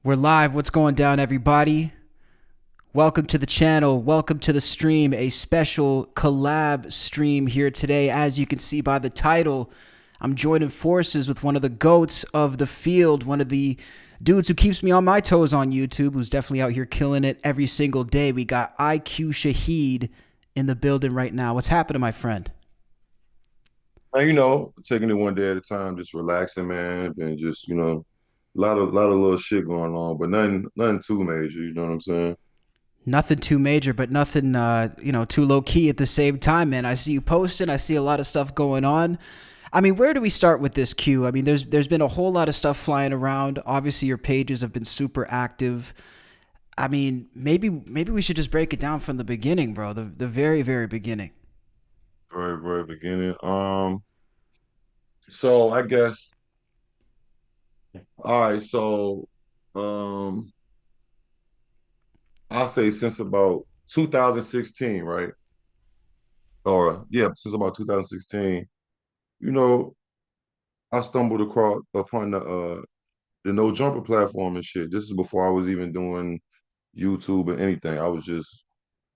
We're live. What's going down, everybody? Welcome to the channel. Welcome to the stream. A special collab stream here today. As you can see by the title, I'm joining forces with one of the GOATs of the field, one of the dudes who keeps me on my toes on YouTube, who's definitely out here killing it every single day. We got EyeQ Shahid in the building right now. What's happening, my friend? Taking it one day at a time, just relaxing, man, and just a lot of little shit going on, but nothing too major. You know what I'm saying? Nothing too major, but nothing, too low key at the same time, man. I see you posting. I see a lot of stuff going on. I mean, where do we start with this, Q? I mean, there's been a whole lot of stuff flying around. Obviously, your pages have been super active. I mean, maybe we should just break it down from the beginning, bro. The very very beginning. Very, very beginning. So I guess, all right. So, um, I'll say since about 2016, right? Or yeah, since about 2016. You know, I stumbled across upon the No Jumper platform and shit. This is before I was even doing YouTube or anything. I was just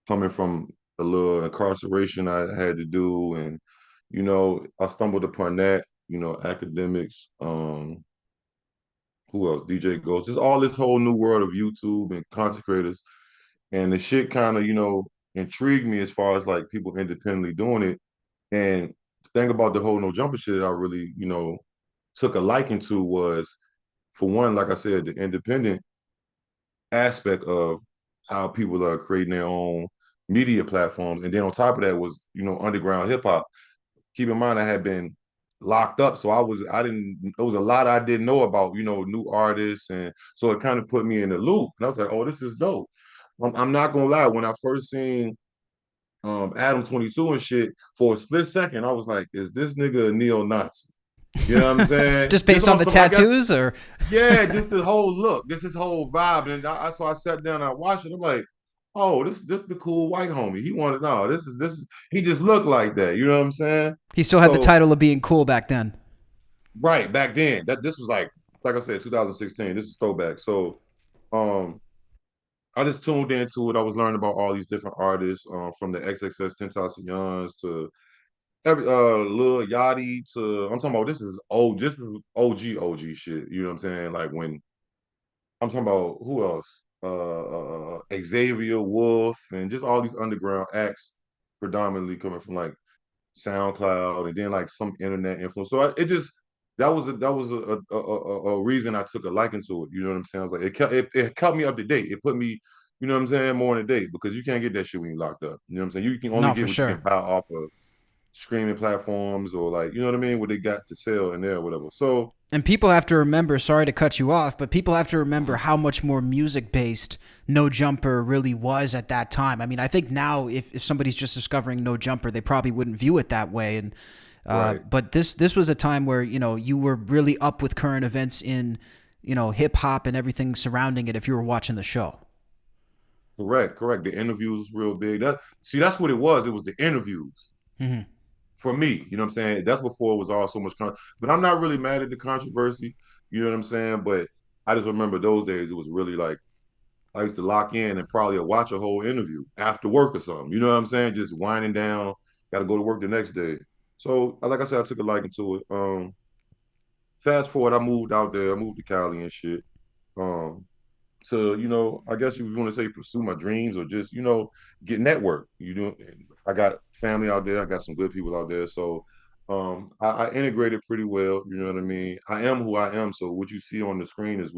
coming from a little incarceration I had to do, and I stumbled upon that. Academics. Who else? DJ Ghost. Just all this whole new world of YouTube and content creators, and the shit kind of intrigued me as far as like people independently doing it. And the thing about the whole no jumper shit that I really took a liking to was, for one, like I said, the independent aspect of how people are creating their own media platforms. And then on top of that was, underground hip hop. Keep in mind I had been locked up. So I didn't, there was a lot I didn't know about, new artists. And so it kind of put me in the loop. And I was like, oh, this is dope. I'm not gonna lie, when I first seen Adam22 and shit, for a split second, I was like, is this nigga a neo-Nazi? You know what I'm saying? Just Just based on the also, I guess, tattoos, or yeah, just the whole look, just his whole vibe. And so I sat down and I watched it. I'm like, oh, this the cool white homie. He wanted, no, this is he just looked like that. You know what I'm saying? he still had the So title of being cool back then. right back then, that this was like I said, 2016. This is throwback. So um I just tuned into it. I was learning about all these different artists, from the XXX Tentacions to every Lil Yachty to, I'm talking about, this is OG shit. You know what I'm saying? Like when I'm talking about, who else? Xavier Wolf and just all these underground acts, predominantly coming from like SoundCloud and then like some internet influence. So it just, that was a reason I took a liking to it. You know what I'm saying? I was like, it kept me up to date. It put me, you know what I'm saying, more in the date, because you can't get that shit when you're locked up. You know what I'm saying? You can only No, for get what you can sure. buy off of streaming platforms, or like, you know what I mean, what they got to sell in there or whatever. So And people have to remember, sorry to cut you off, but people have to remember how much more music based No Jumper really was at that time. I mean, I think now if somebody's just discovering No Jumper, they probably wouldn't view it that way. And right. but this was a time where you were really up with current events in hip hop and everything surrounding it if you were watching the show. Correct, correct. The interviews was real big. That's what it was. It was the interviews Hmm. for me. You know what I'm saying? That's before it was all so much but I'm not really mad at the controversy. You know what I'm saying? But I just remember those days. It was really like I used to lock in and probably watch a whole interview after work or something. You know what I'm saying? Just winding down. Got to go to work the next day. So, like I said, I took a liking to it. Fast forward, I moved out there. I moved to Cali and shit. Um, to, I guess you want to say pursue my dreams, or just, get network. I got family out there. I got some good people out there. So I integrated pretty well. You know what I mean? I am who I am. So what you see on the screen is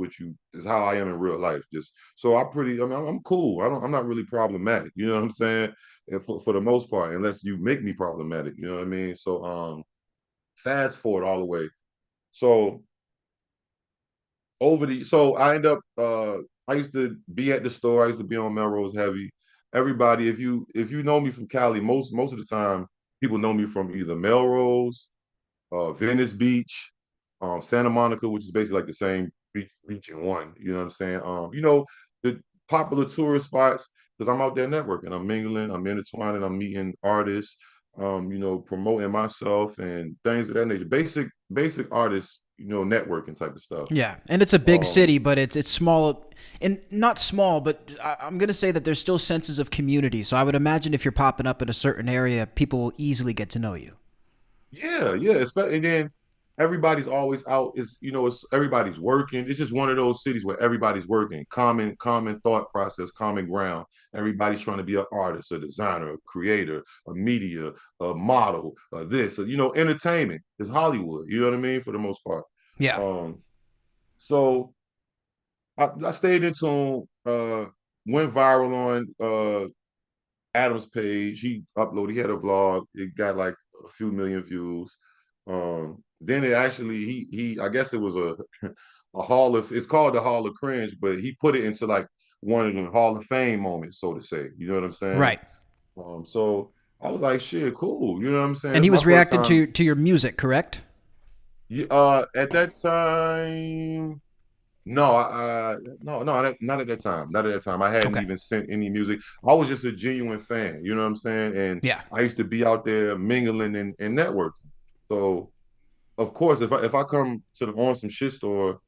how I am in real life. Just so I mean, I'm cool. I'm not really problematic. You know what I'm saying? And for the most part, unless you make me problematic. You know what I mean? So fast forward all the way. So so I end up I used to be at the store. I used to be on Melrose Heavy. Everybody, if you know me from Cali, most of the time people know me from either Melrose, Venice Beach, Santa Monica, which is basically like the same beach in one. You know what I'm saying? The popular tourist spots, because I'm out there networking, I'm mingling, I'm intertwining, I'm meeting artists, promoting myself and things of that nature. Basic artists networking type of stuff. Yeah, and it's a big Um, city, but it's small, and not small, but I'm gonna say that there's still senses of community. So I would imagine if you're popping up in a certain area, people will easily get to know you. Yeah, yeah. Especially, and then everybody's always out. It's everybody's working. It's just one of those cities where everybody's working. Common thought process, common ground. Everybody's trying to be an artist, a designer, a creator, a media, a model, this, entertainment. It's Hollywood. You know what I mean? For the most part. Yeah. Um, so I stayed in tune. Went viral on Adam's page. He uploaded. He had a vlog. It got like a few million views. Then it actually he I guess it was a hall of it's called the Hall of Cringe, but he put it into like one of the Hall of Fame moments, so to say. You know what I'm saying? Right. So I was like, shit, cool. You know what I'm saying? And It's he my was first reacting time. to your music, correct? At that time, no, not at that time. Not at that time. I hadn't Okay. even sent any music. I was just a genuine fan. You know what I'm saying? And Yeah. I used to be out there mingling and networking. So of course, if I come to the on some shit store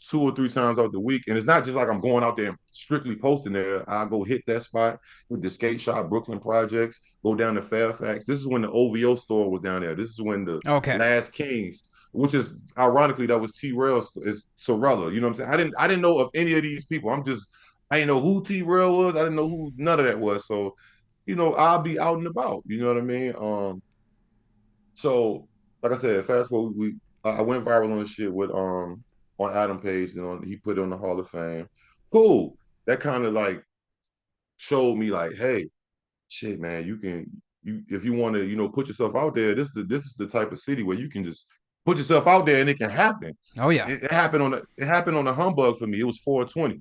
2 or 3 times out the week, and it's not just like I'm going out there and strictly posting there. I go hit that spot with the skate shop, Brooklyn Projects, go down to Fairfax. This is when the OVO store was down there. This is when the Okay. Last Kings, which is ironically that was T-Rail, is Sorella. You know what I'm saying? I didn't know of any of these people. I didn't know who T-Rail was. I didn't know who none of that was. So, I'll be out and about. You know what I mean? So, like I said, fast forward, I went viral on shit with on Adam Page, he put it on the Hall of Fame. Cool. That kind of like showed me like, hey, shit, man, you if you want to, put yourself out there, this is the type of city where you can just put yourself out there and it can happen. Oh yeah. It happened on the humbug for me. It was 420.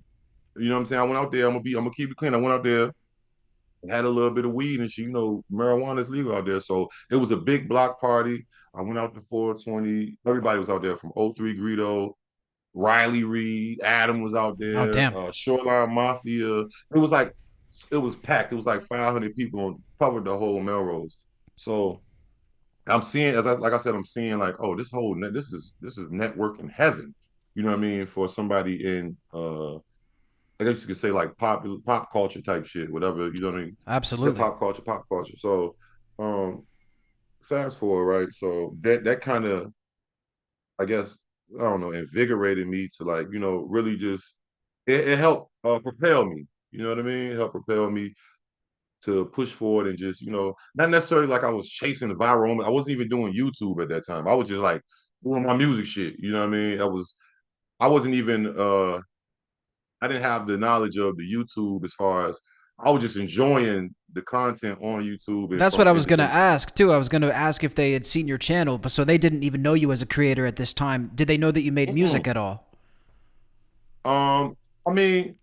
You know what I'm saying? I went out there. I'm gonna keep it clean. I went out there, had a little bit of weed and shit. Marijuana is legal out there. So it was a big block party. I went out to 420. Everybody was out there from '03 Greedo, Riley Reed, Adam was out Oh there, damn. Shoreline Mafia. It was packed. It was like 500 people covered the whole Melrose. So I'm seeing, like I said, I'm seeing like, oh, this is networking heaven. You know what I mean? For somebody in I guess you could say like pop culture type shit, whatever, you know what I mean? Hip Absolutely. hop culture, pop culture. So um fast forward, right? So that kind of, I guess, I don't know, invigorated me to like, really just it helped propel me. You know what I mean? It helped propel me to push forward and just, not necessarily like I was chasing the viral moment. I wasn't even doing YouTube at that time. I was just like doing my music shit. You know what I mean? I wasn't even I didn't have the knowledge of the YouTube as far as I was just enjoying the content on YouTube and That's what I was and, gonna and ask too. I was gonna ask if they had seen your channel, but so they didn't even know you as a creator at this time. Did they know that you made music mm-mm. at all? I mean,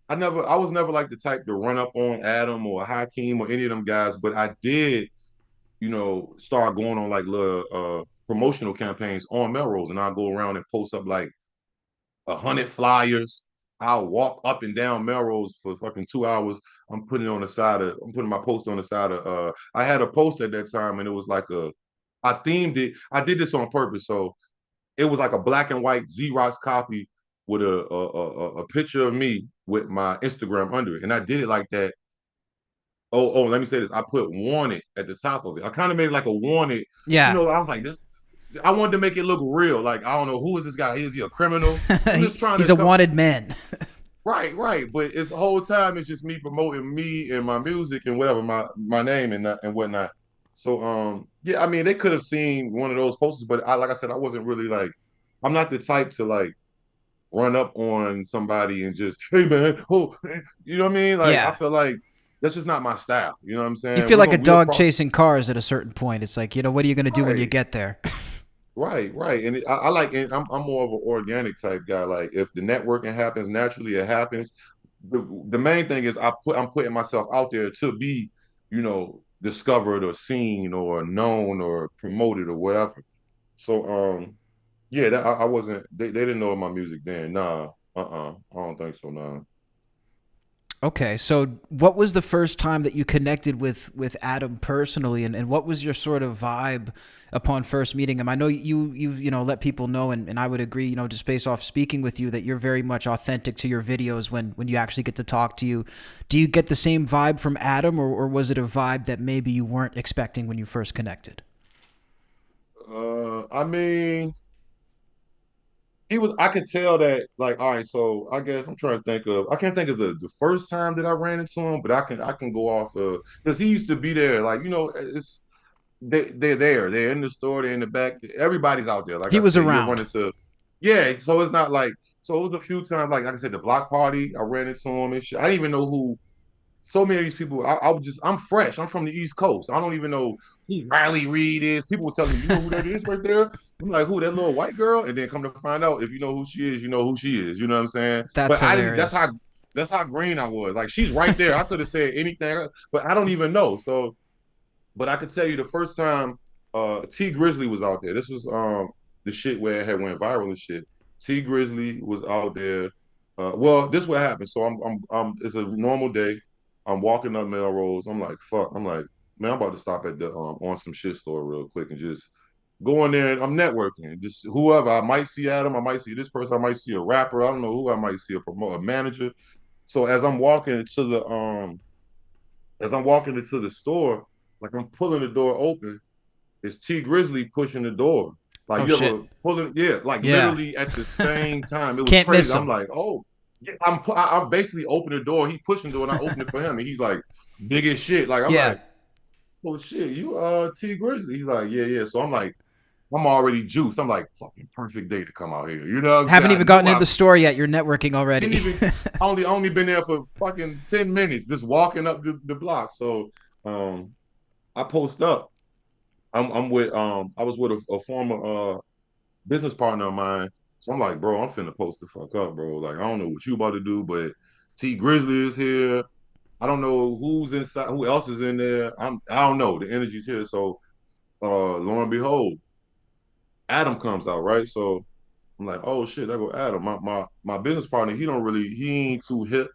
I was never like the type to run up on Adam or Hakeem or any of them guys, but I did, start going on like little promotional campaigns on Melrose, and I'll go around and post up like 100 flyers. I'll walk up and down Melrose for fucking 2 hours. I'm putting my post on the side of I had a post at that time and it was like I themed it. I did this on purpose. So it was like a black and white Xerox copy with a picture of me with my Instagram under it. And I did it like that. Let me say this. I put wanted at the top of it. I kind of made it like a wanted, Yeah. I was like, this, I wanted to make it look real. Like, I don't know, who is this guy? Is he a criminal? I'm just trying He's to a come. wanted man. Right, right. But it's the whole time it's just me promoting me and my music and whatever, my name and whatnot. So yeah, I mean they could have seen one of those posters, but like I said, I wasn't really like I'm not the type to like run up on somebody and just, hey man, oh, you know what I mean? Like I Yeah. feel like that's just not my style. You know what I'm You saying? feel like a We'll dog cross. chasing cars at a certain point. It's like, what are you gonna do when you Right. get there? Right, right, and I like, and I'm more of an organic type guy. Like if the networking happens naturally, it happens. The main thing is I'm putting myself out there to be, discovered or seen or known or promoted or whatever. So yeah, I wasn't. They didn't know my music then. Nah, I don't think so. Nah. Okay, so what was the first time that you connected with Adam personally, and what was your sort of vibe upon first meeting him? I know you let people know, and I would agree, just based off speaking with you, that you're very much authentic to your videos when you actually get to talk to you. Do you get the same vibe from Adam, or was it a vibe that maybe you weren't expecting when you first connected? I mean, he was. I could tell that. Like, all right. So I guess I'm trying to think of. I can't think of the first time that I ran into him, but I can go off of because he used to be there. Like, it's they're there. They're in the store. They're in the back. Everybody's out there. Like He I was said, you'll run around. into. Yeah. So it's not like. So it was a few times. Like I said, the block party. I ran into him and shit. I didn't even know who so many of these people, I'm fresh. I'm from the East Coast. I don't even know who Riley Reed is. People were telling me, you know who that is right there? I'm like, who, that little white girl? And then come to find out, if you know who she is, you know who she is. You know what I'm saying? That's But I didn't, hilarious. that's how green I was. Like, she's right there. I could have said anything, but I don't even know. So, but I could tell you the first time T Grizzly was out there. This was the shit where it had went viral and shit. T Grizzly was out there. Well, this what happened. So it's a normal day. I'm walking up Melrose. I'm like, fuck. I'm like, man, I'm about to stop at the on some shit store real quick and just go in there and I'm networking. Just whoever. I might see Adam, I might see this person, I might see a rapper, I don't know who, I might see a promoter, a manager. So as I'm walking into the store, like I'm pulling the door open, it's T Grizzly pushing the door. Like Oh you shit. ever pulling, yeah, like Yeah. literally at the same time. It was Can't crazy. miss I'm him. like, oh, yeah, I'm basically opening the door. He pushing the door and I open it for him. And he's like, big as shit. Like I'm Yeah. like, oh shit, you T Grizzly. He's like, yeah, yeah. So I'm like, I'm already juiced. I'm like, fucking perfect day to come out here. You know what I'm saying? Haven't I even knew gotten into I the store yet. You're networking didn't already. even only been there for fucking 10 minutes, just walking up the block. So um I post up. I'm with I was with a former business partner of mine. So I'm like, bro, I'm finna post the fuck up, bro. Like, I don't know what you about to do, but T Grizzly is here. I don't know who's inside, who else is in there. I don't know. The energy's here. So lo and behold, Adam comes out, right? So I'm like, oh shit, there go Adam. My business partner, he ain't too hip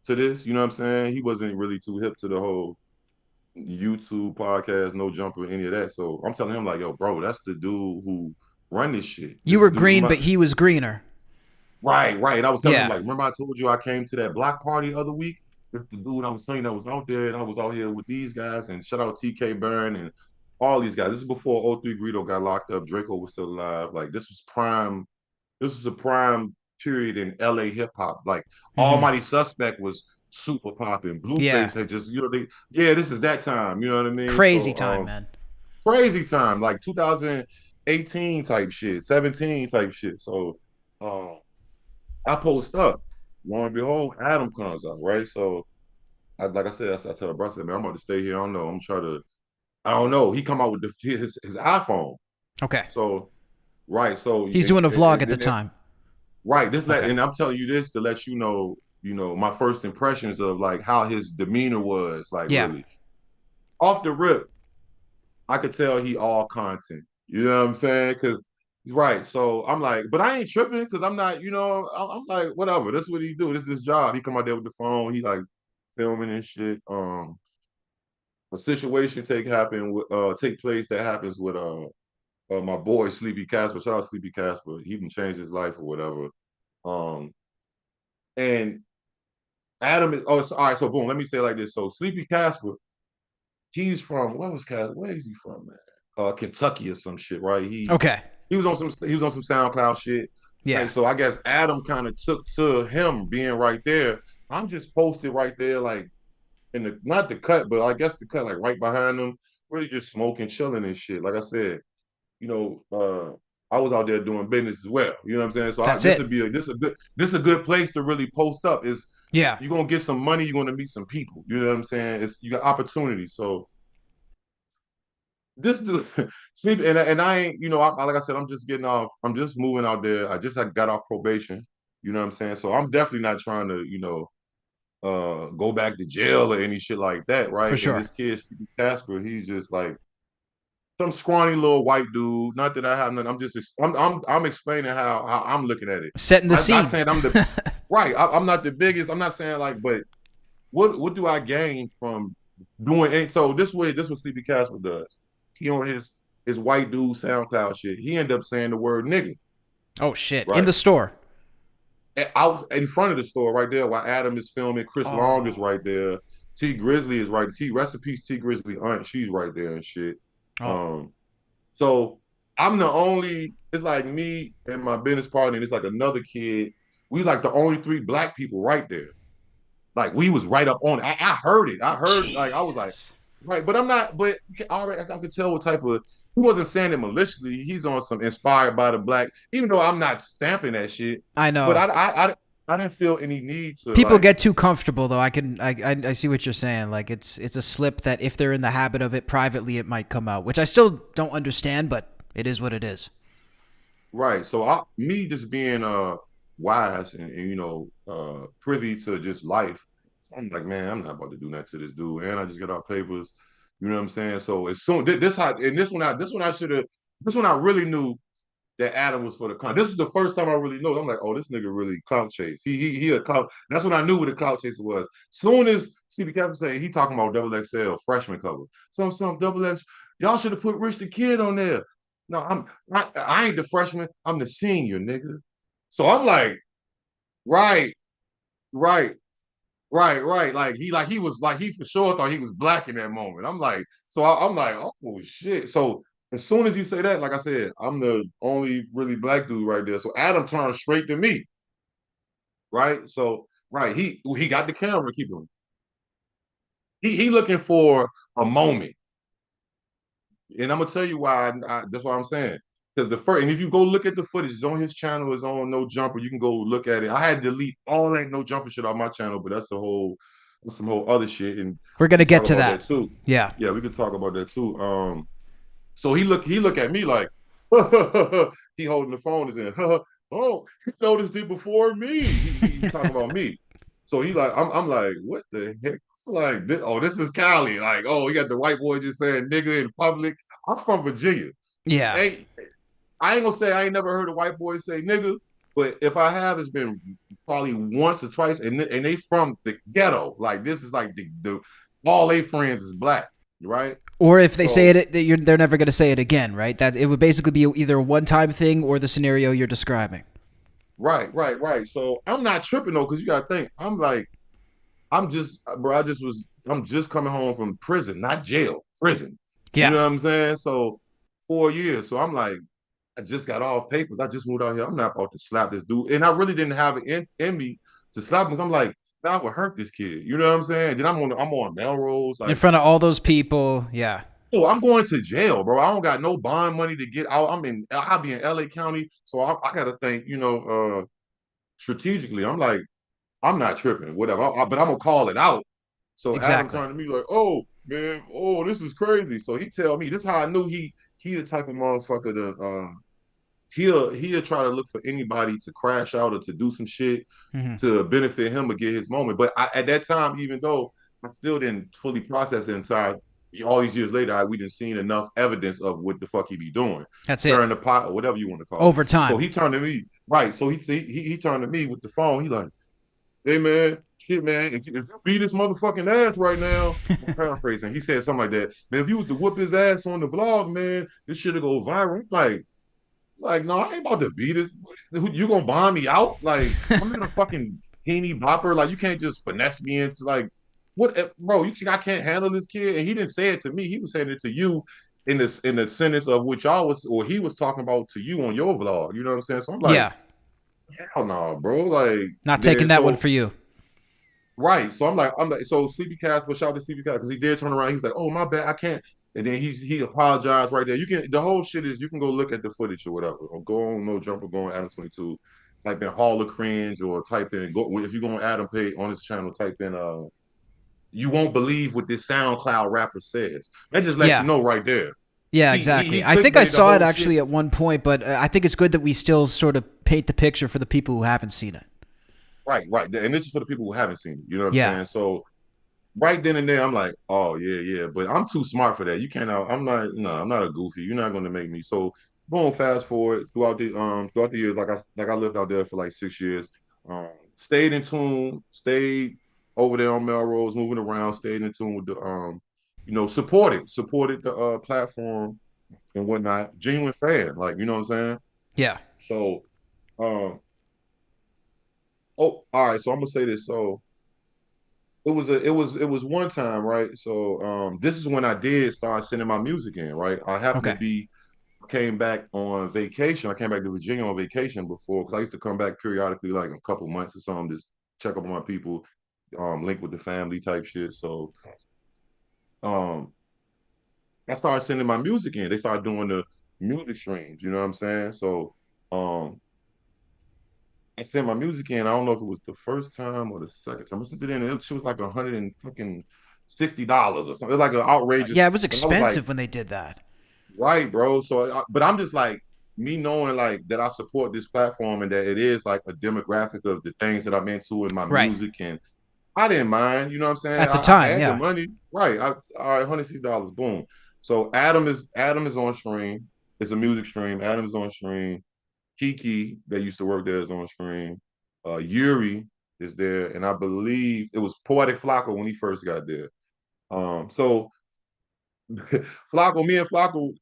to this. You know what I'm saying? He wasn't really too hip to the whole YouTube podcast, no jumper, any of that. So I'm telling him like, yo, bro, that's the dude who run this shit. You This were the dude. green, but he was greener. Right, right. I was telling him Yeah. like, remember I told you I came to that block party the other week? It's the dude I was saying that was out there, and I was out here with these guys, and shout out TK Burn and all these guys. This is before O3 Greedo got locked up. Draco was still alive. Like this was prime. This was a prime period in LA hip hop. Like Mm-hmm. Almighty Suspect was super popping. Yeah. Blueface had just, yeah, this is that time. You know what I mean? Crazy So time, man. crazy time, like 2018 type shit, 17 type shit. So um I post up. Lo and behold, Adam comes out, right? So like I said, I tell the brother, I said, man, I'm about to stay here. I don't know. I don't know. He come out with his iPhone. Okay. So right. So He's doing a vlog and at the then time. right. Okay. And I'm telling you this to let my first impressions of like how his demeanor was, like Yeah. really. Off the rip, I could tell he all content. You know what I'm saying? Cause right. So I'm like, but I ain't tripping because I'm not, I'm like, whatever. That's what he do. This is his job. He come out there with the phone, he like filming and shit. A situation take place that happens with my boy Sleepy Casper. Shout out Sleepy Casper. He can change his life or whatever. Um and Adam is all right, so boom, let me say it like this. So Sleepy Casper, he's from where is he from, man? Kentucky or some shit, right? Okay. He was on some SoundCloud shit. Yeah. Right. So I guess Adam kind of took to him being right there. I'm just posted right there, like in the not the cut, but I guess the cut like right behind him, really just smoking, chilling and shit. Like I said, you know, I was out there doing business as well. You know what I'm saying? So That's it. this is a good place to really post up. Is Yeah. you're gonna get some money, you're gonna meet some people. You know what I'm saying? You got opportunity. So this dude sleep and I ain't, like I said, I'm just getting off, I'm just moving out there. I got off probation, you know what I'm saying? So I'm definitely not trying to, go back to jail or any shit like that, For right? And sure. this kid, Casper, he's just like some scrawny little white dude. Not that I have nothing. I'm explaining how I'm looking at it. Setting the I'm not scene. saying I'm the right. I'm not the biggest. I'm not saying like, but what do I gain from doing any so this what Sleepy Casper does. He on his white dude SoundCloud shit. He ended up saying the word nigga, Oh shit! In right? the store. Out in front of the store right there while Adam is filming. Chris Long is Oh. right there. T Grizzly is right. T rest in peace, T Grizzly aunt. She's right there and shit. Oh. Um, so I'm the only. It's like me and my business partner, and it's like another kid. We like the only three black people right there. Like we was right up on it. I heard it. I heard like I was like, Jesus. right, but I'm not. But already I could tell what type of. He wasn't saying it maliciously. He's on some inspired by the black. Even though I'm not stamping that shit, I but know. I didn't feel any need to People like. get too comfortable though. I see what you're saying. Like it's a slip that if they're in the habit of it privately, it might come out, which I still don't understand, but it is what it is. Right. So me just being wise and privy to just life, I'm like, man, I'm not about to do that to this dude. And I just get our papers. You know what I'm saying? So as soon this how and this one I should have this one I really knew that Adam was for the clout. This is the first time I really know. I'm like, oh, this nigga really clout chase. He a clout. That's when I knew what a clout chaser was. Soon as CB Captain say he talking about double XL freshman cover. Some double X. Y'all should have put Rich the Kid on there. No, I ain't the freshman. I'm the senior, nigga. So I'm right, right, right. Like he for sure thought he was black in that moment. I'm like, I'm like, oh shit. So as soon as he say that, like I said, I'm the only really black dude right there. So Adam turned straight to me, right? So right, he got the camera, keep him. He looking for a moment. And I'm gonna tell you why. That's what I'm saying. Because the first, and if you go look at the footage, it's on his channel. It's on No Jumper. You can go look at it. I had to delete all that No Jumper shit off my channel, but that's some whole other shit, and We're we gonna can get talk to about that. that too. Yeah. Yeah, we could talk about that too. So he look at me like he holding the phone is in. Oh, he noticed it before me. He talking about me. So he like I'm like what the heck? Like this is Cali. Like oh, he got the white boy just saying nigga in public. I'm from Virginia. Yeah. Ain't, I ain't gonna say I ain't never heard a white boy say nigga, but if I have, it's been probably once or twice, and they from the ghetto. Like this is like the all they friends is black, right? Or if they say So it, they're never gonna say it again, right? That it would basically be either a one-time thing or the scenario you're describing. right. So I'm not tripping though, because you gotta think. I'm like, I'm just, bro. I'm just coming home from prison, not jail, prison. You Yeah. know what I'm saying? So 4 years. So I'm like, I just got all papers. I just moved out here. I'm not about to slap this dude. And I really didn't have it in me to slap him. Because I'm like, man, I would hurt this kid. You know what I'm saying? Then I'm on Melrose. In Like, front of all those people. Yeah. oh, I'm going to jail, bro. I don't got no bond money to get out. I'll be in LA County. So I gotta think, strategically. I'm like, I'm not tripping, whatever. But I'm gonna call it out. So Adam Exactly. turned to me like, "Oh man, oh this is crazy." So he tell me this is how I knew he the type of motherfucker to he'll try to look for anybody to crash out or to do some shit Hmm. to benefit him or get his moment. But at that time, even though I still didn't fully process it until all these years later, we didn't seen enough evidence of what the fuck he be doing, That's stirring it. the pot or whatever you want to call it. Over So time. he turned to me, right? So he turned to me with the phone. He like, hey man, shit man, if you beat this motherfucking ass right now, I'm paraphrasing. He said something like that. Man, if you was to whoop his ass on the vlog, man, this shit'll go viral. Like, no, I ain't about to beat this. You gonna bomb me out? Like, I'm not a fucking teeny bopper. Like, you can't just finesse me into like what bro, I can't handle this kid. And he didn't say it to me, he was saying it to you in the sentence of which I was or he was talking about to you on your vlog. You know what I'm saying? So I'm like, Yeah. hell no, bro. Like, Not taking then that one so for you. right. So I'm like, so Sleepy Cats, but shout out to Sleepy Cats because he did turn around. He was like, oh my bad, I can't. And then he apologized right there. You can the whole shit is you can go look at the footage or whatever. Or go on No Jumper, go on Adam22, type in Hall of Cringe or type in go if you go on Adam Page on his channel, type in you won't believe what this SoundCloud rapper says. That just lets you Yeah. know right there. Yeah, He exactly. I think I clickbaited the saw it whole shit. actually at one point, but I think it's good that we still sort of paint the picture for the people who haven't seen it. Right. And this is for the people who haven't seen it. You know what I'm Yeah. saying? So right then and there, I'm like, oh yeah. But I'm too smart for that. You can't. I'm not. No, I'm not a goofy. You're not going to make me. So going fast forward throughout the years, like I lived out there for like 6 years. Stayed in tune. Stayed. over there on Melrose, moving around, stayed in tune with the supported the platform and whatnot. Genuine fan, like you know what I'm saying. Yeah. So, um, oh, all right. So I'm gonna say this. So it was one time, right? So this is when I did start sending my music in, right? I happened to Okay. be came back on vacation. I came back to Virginia on vacation before because I used to come back periodically, like a couple months or something, just check up on my people, link with the family type shit. So um, I started sending my music in. They started doing the music streams. You know what I'm saying? So um, I sent my music in. I don't know if it was the first time or the second time. I sent it in. She was like $160 or something. It was like an outrageous. Yeah, it was And I was like, expensive when they did that. right, bro. So, but I'm just like me knowing like that I support this platform and that it is like a demographic of the things that I'm into in my Right. music, and I didn't mind. You know what I'm saying? At the I time, had the yeah. money, right? All right, $160, boom. So Adam is on stream. It's a music stream. Adam is on stream. Kiki that used to work there is on stream. Yuri is there, and I believe it was Poetic Flocko when he first got there. So Flacco, me and Flacco,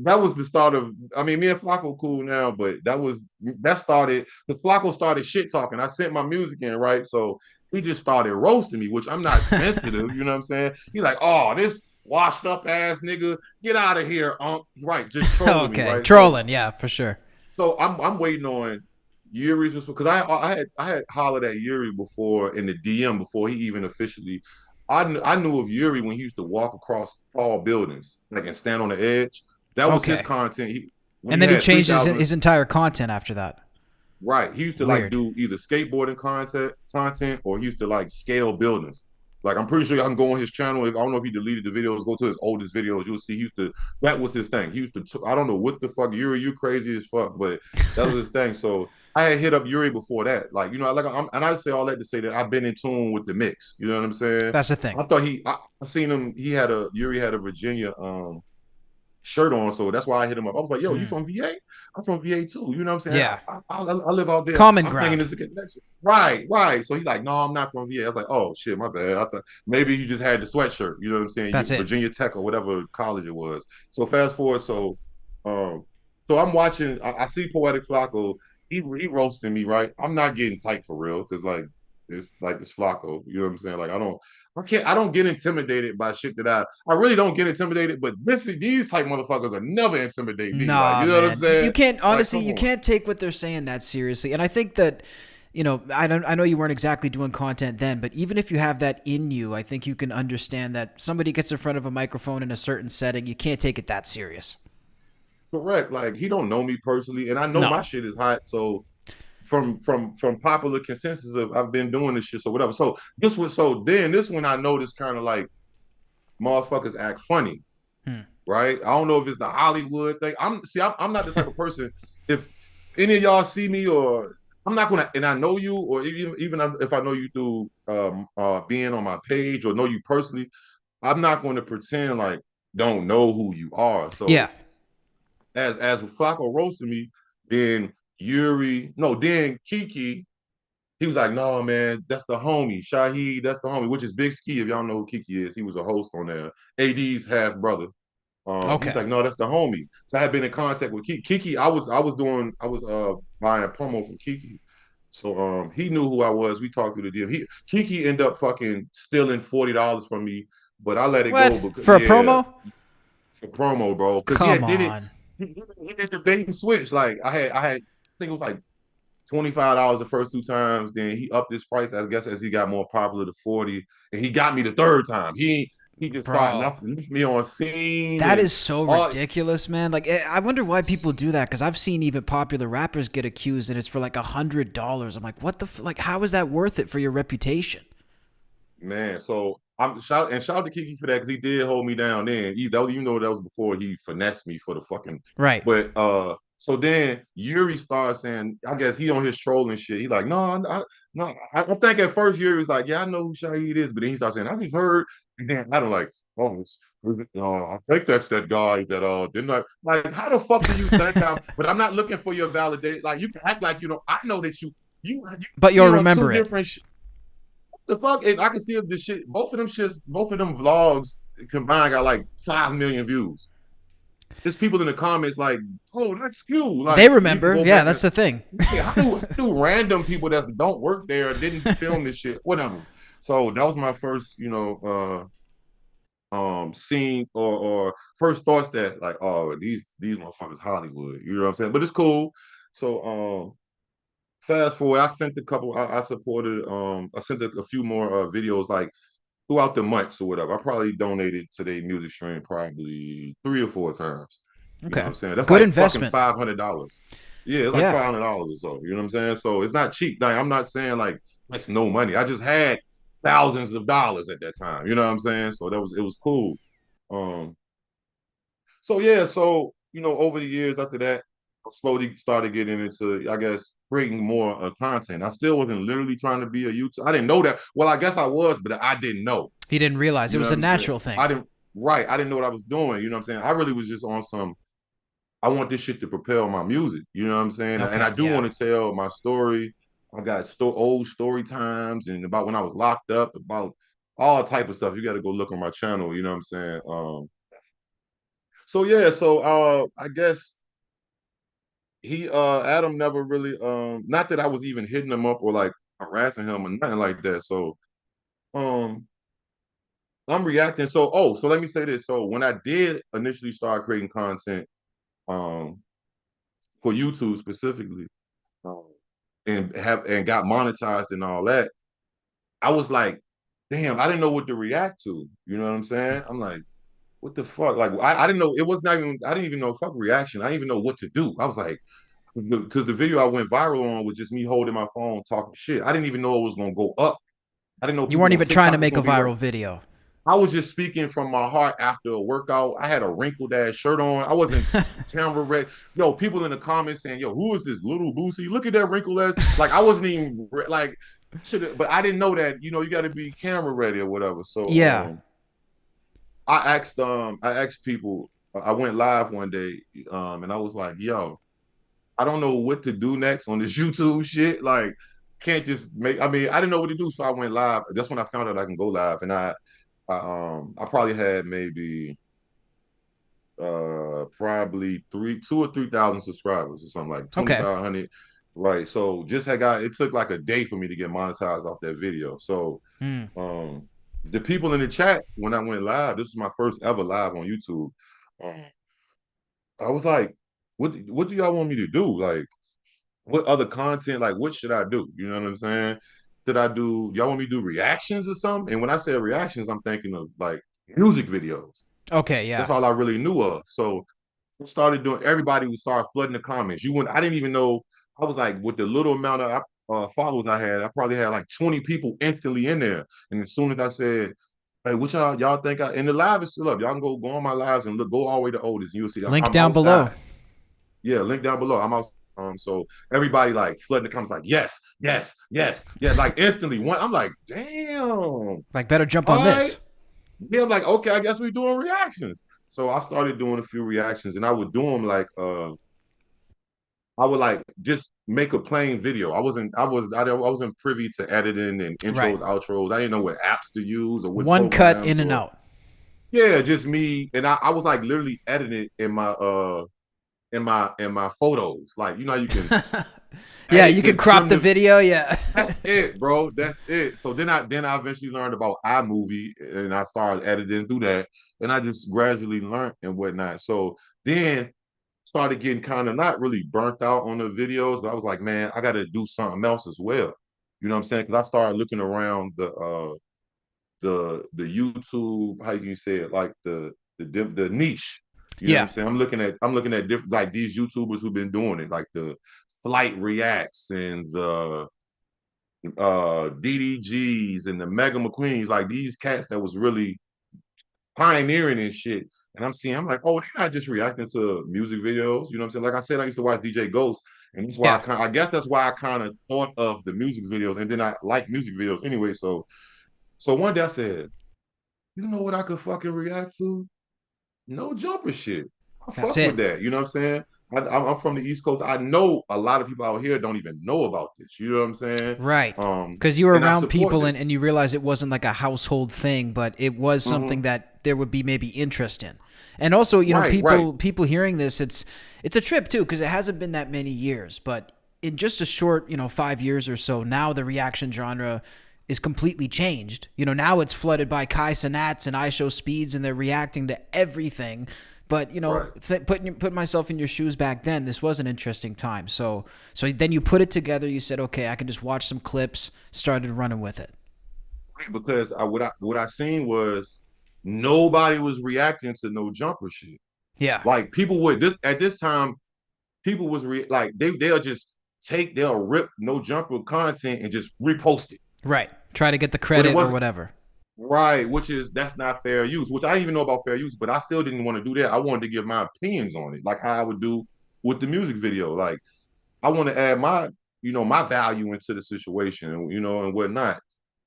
that was the start of. I mean, me and Flacco cool now, but that started because Flacco started shit talking. I sent my music in, right? So he just started roasting me, which I'm not sensitive. You know what I'm saying? He's like, "Oh, this washed up ass nigga, get out of here, right? Just trolling me, Okay. right? So Trolling, yeah, for sure. I'm waiting on Yuri's because I had hollered at Yuri before in the DM before he even officially. I knew of Yuri when he used to walk across tall buildings like and stand on the edge. That was his Okay. content. When And he then he had changed 3,000. his entire content after that. Right. He used to like Weird. do either skateboarding content or he used to like scale buildings. Like I'm pretty sure I can go on his channel. I don't know if he deleted the videos, go to his oldest videos. You'll see he used to that was his thing. He used to I don't know what the fuck, Yuri, you crazy as fuck, but that was his thing. So I had hit up Yuri before that. Like, you know, and I say all that to say that I've been in tune with the mix. You know what I'm saying? That's the thing. I thought I seen him, Yuri had a Virginia shirt on, so that's why I hit him up. I was like, "Yo, you Mm. from VA? I'm from VA too." You know what I'm saying? Yeah. I live out there. Common I'm thinking ground. this is a connection. Right, right. So he's like, "No, I'm not from VA." I was like, "Oh shit, my bad." I thought maybe you just had the sweatshirt. You know what I'm saying? That's it. Virginia Tech or whatever college it was. So fast forward, um, so I'm watching. I see Poetic Flacco. He roasting me, right? I'm not getting tight for real because it's Flacco. You know what I'm saying? Like I don't get intimidated by shit that I really don't get intimidated, but these type motherfuckers are never intimidate me. Like, Nah, you know what I'm man. You saying? can't Like, honestly. come You on. can't take what they're saying that seriously. And I think that, I know you weren't exactly doing content then, but even if you have that in you, I think you can understand that somebody gets in front of a microphone in a certain setting, you can't take it that serious. Correct. Like he don't know me personally, and I know my No. shit is hot. So from popular consensus of I've been doing this shit, so whatever. So this one I noticed kind of like motherfuckers act funny, Hmm. right? I don't know if it's the Hollywood thing. I'm not the type of person. If any of y'all see me or I'm not gonna, and I know you, or even if I know you through being on my page or know you personally, I'm not going to pretend like don't know who you are. Yeah. So as Flacco roasted me, then then Kiki, he was like, "No, man, that's the homie, Shahid. That's the homie," which is Big Ski. If y'all know who Kiki is, he was a host on there. AD's half brother. He's Okay. like, "No, that's the homie." So I had been in contact with Kiki. I was buying a promo from Kiki. So he knew who I was. We talked through the deal. Kiki ended up fucking stealing $40 from me, but I let it go What? because For a promo? for promo, bro. Because Come did it. on. He did the bait and switch. Like I think it was like $25 the first two times. Then he upped his price, I guess, as he got more popular to 40. And he got me the third time. He just started Bro. left me on scene That and is so all. ridiculous, man. Like, I wonder why people do that, because I've seen even popular rappers get accused and it's for like $100. I'm like, what the like? How is that worth it for your reputation? Man, so shout out to Kiki for that because he did hold me down then. You know that was before he finessed me for the fucking. Right. But so then Yuri started saying, I guess he on his trolling shit. He like, no, no. I think at first Yuri was like, yeah, I know who Shahid is, but then he started saying, I just heard, and then I don't like, oh, I think that's that guy that didn't I like how the fuck do you think I'm but I'm not looking for your validation. Like you can act like you know, I know that you But you'll we're on two remember it. different the fuck? And I can see if the shit, both of them vlogs combined got like 5 million views. There's people in the comments like, oh, that's cute. They Like you can remember. go Yeah, back that's and the thing. yeah, how do random people that don't work there didn't film this shit? Whatever. So that was my first, scene or first thoughts that like, oh, these motherfuckers Hollywood. You know what I'm saying? But it's cool. So fast forward, I sent a couple. I supported. I sent a few more videos like throughout the months or whatever. I probably donated to their music stream probably 3 or 4 times. You know what Okay. I'm saying? That's Good like fucking investment. $500. Yeah, it's like Yeah. $500 or so. You know what I'm saying? So it's not cheap. Like I'm not saying like that's no money. I just had thousands of dollars at that time. You know what I'm saying? So it was cool. Um, so yeah, so over the years after that, I slowly started getting into, I guess, creating more content. I still wasn't literally trying to be a YouTube. I didn't know that. Well, I guess I was, but I didn't know. He didn't realize it You know was what a I'm saying? natural thing. I didn't. Right. I didn't know what I was doing. You know what I'm saying? I really was just on some. I want this shit to propel my music. You know what I'm saying? And I Okay. do Yeah. want to tell my story. I got old story times and about when I was locked up, about all type of stuff. You got to go look on my channel. You know what I'm saying? So yeah, so I guess Adam never really not that I was even hitting him up or like harassing him or nothing like that. So um I'm reacting. So let me say this. So when I did initially start creating content um for YouTube specifically, um, and got monetized and all that, I was like, damn, I didn't know what to react to. You know what I'm saying? I'm like, what the fuck? Like I didn't know, it was not even, I didn't even know fuck reaction. I didn't even know what to do. I was like, because the video I went viral on was just me holding my phone talking shit. I didn't even know it was gonna go up. I didn't know You people weren't on even trying to TikTok was make a gonna be like, viral video. I was just speaking from my heart after a workout. I had a wrinkled ass shirt on. I wasn't camera ready. Yo, people in the comments saying, "Yo, who is this little Boosie? Look at that wrinkled ass." Like I wasn't even like, should but I didn't know that. You got to be camera ready or whatever. So Yeah. I asked people. I went live one day, and I was like, "Yo, I don't know what to do next on this YouTube shit. Like, can't just make. I mean, I didn't know what to do, so I went live. That's when I found out I can go live, and I probably had maybe probably 2 or 3 thousand subscribers or something like Okay. 2,500. Right. So just had got it took like a day for me to get monetized off that video. So Hmm. um the people in the chat when I went live, this was my first ever live on YouTube. Um, I was like, what do y'all want me to do? Like, what other content, like what should I do? You know what I'm saying? Should I do y'all want me to do reactions or something? And when I say reactions, I'm thinking of like music videos. Okay. Yeah. That's all I really knew of. So I started doing. Everybody would start flooding the comments. You wouldn't. I didn't even know. I was like, with the little amount of followers I probably had like 20 people instantly in there. And as soon as I said, "Hey, what y'all think?" And the live is still up. Y'all can go on my lives and look. Go all the way to Otis, and you'll see. Link I'm down below. outside. Yeah, link down below. I'm out. So everybody like flooding the comments, like yes, yes, yes, yeah, like instantly. I'm like, damn. All Like, better jump on right. this. Yeah, I'm like, okay, I guess we're doing reactions. So I started doing a few reactions, and I would do them like I would like just make a plain video. I wasn't privy to editing and Right. intros, outros. I didn't know what apps to use or what One cut programs in and or out. yeah, just me. And I was like literally editing in my photos. Like, how you can Yeah, edit you can the crop trim the the video. Yeah. that's it, bro. That's it. So then I eventually learned about iMovie and I started editing through that. And I just gradually learned and whatnot. So then started getting kind of not really burnt out on the videos, but I was like, man, I got to do something else as well. You know what I'm saying? Because I started looking around the YouTube, how you say it, like the niche. You know what Yeah. I'm saying? I'm looking at different like these YouTubers who've been doing it, like the Flight Reacts and the DDGs and the Mega McQueens, like these cats that was really pioneering and shit. And I'm like, oh, they're not just reacting to music videos. You know what I'm saying? Like I said, I used to watch DJ Ghost, and that's why Yeah. I guess that's why I kind of thought of the music videos, and then I like music videos anyway. So one day I said, you know what I could fucking react to? No jumper shit. I That's fuck with it. that. You know what I'm saying? I'm from the East Coast. I know a lot of people out here don't even know about this. You know what I'm saying? Right. Because you were And I around support people this. and you realized it wasn't like a household thing, but it was something Hmm. that there would be maybe interest in. And also, Right, right. people hearing this, it's a trip too because it hasn't been that many years, but in just a short 5 years or so, now the reaction genre is completely changed. Now it's flooded by Kai Cenats and IShowSpeeds, and they're reacting to everything. But Right. put myself in your shoes back then. This was an interesting time. So then you put it together. You said, okay, I can just watch some clips. Started running with it. Because what I seen was nobody was reacting to no jumper shit. Yeah. Like people would at this time, people was like they'll rip no jumper content and just repost it. Right. Try to get the But it credit or wasn't whatever. right, that's not fair use, which I didn't even know about fair use, but I still didn't want to do that. I wanted to give my opinions on it, like how I would do with the music video. Like I want to add my value into the situation, and whatnot.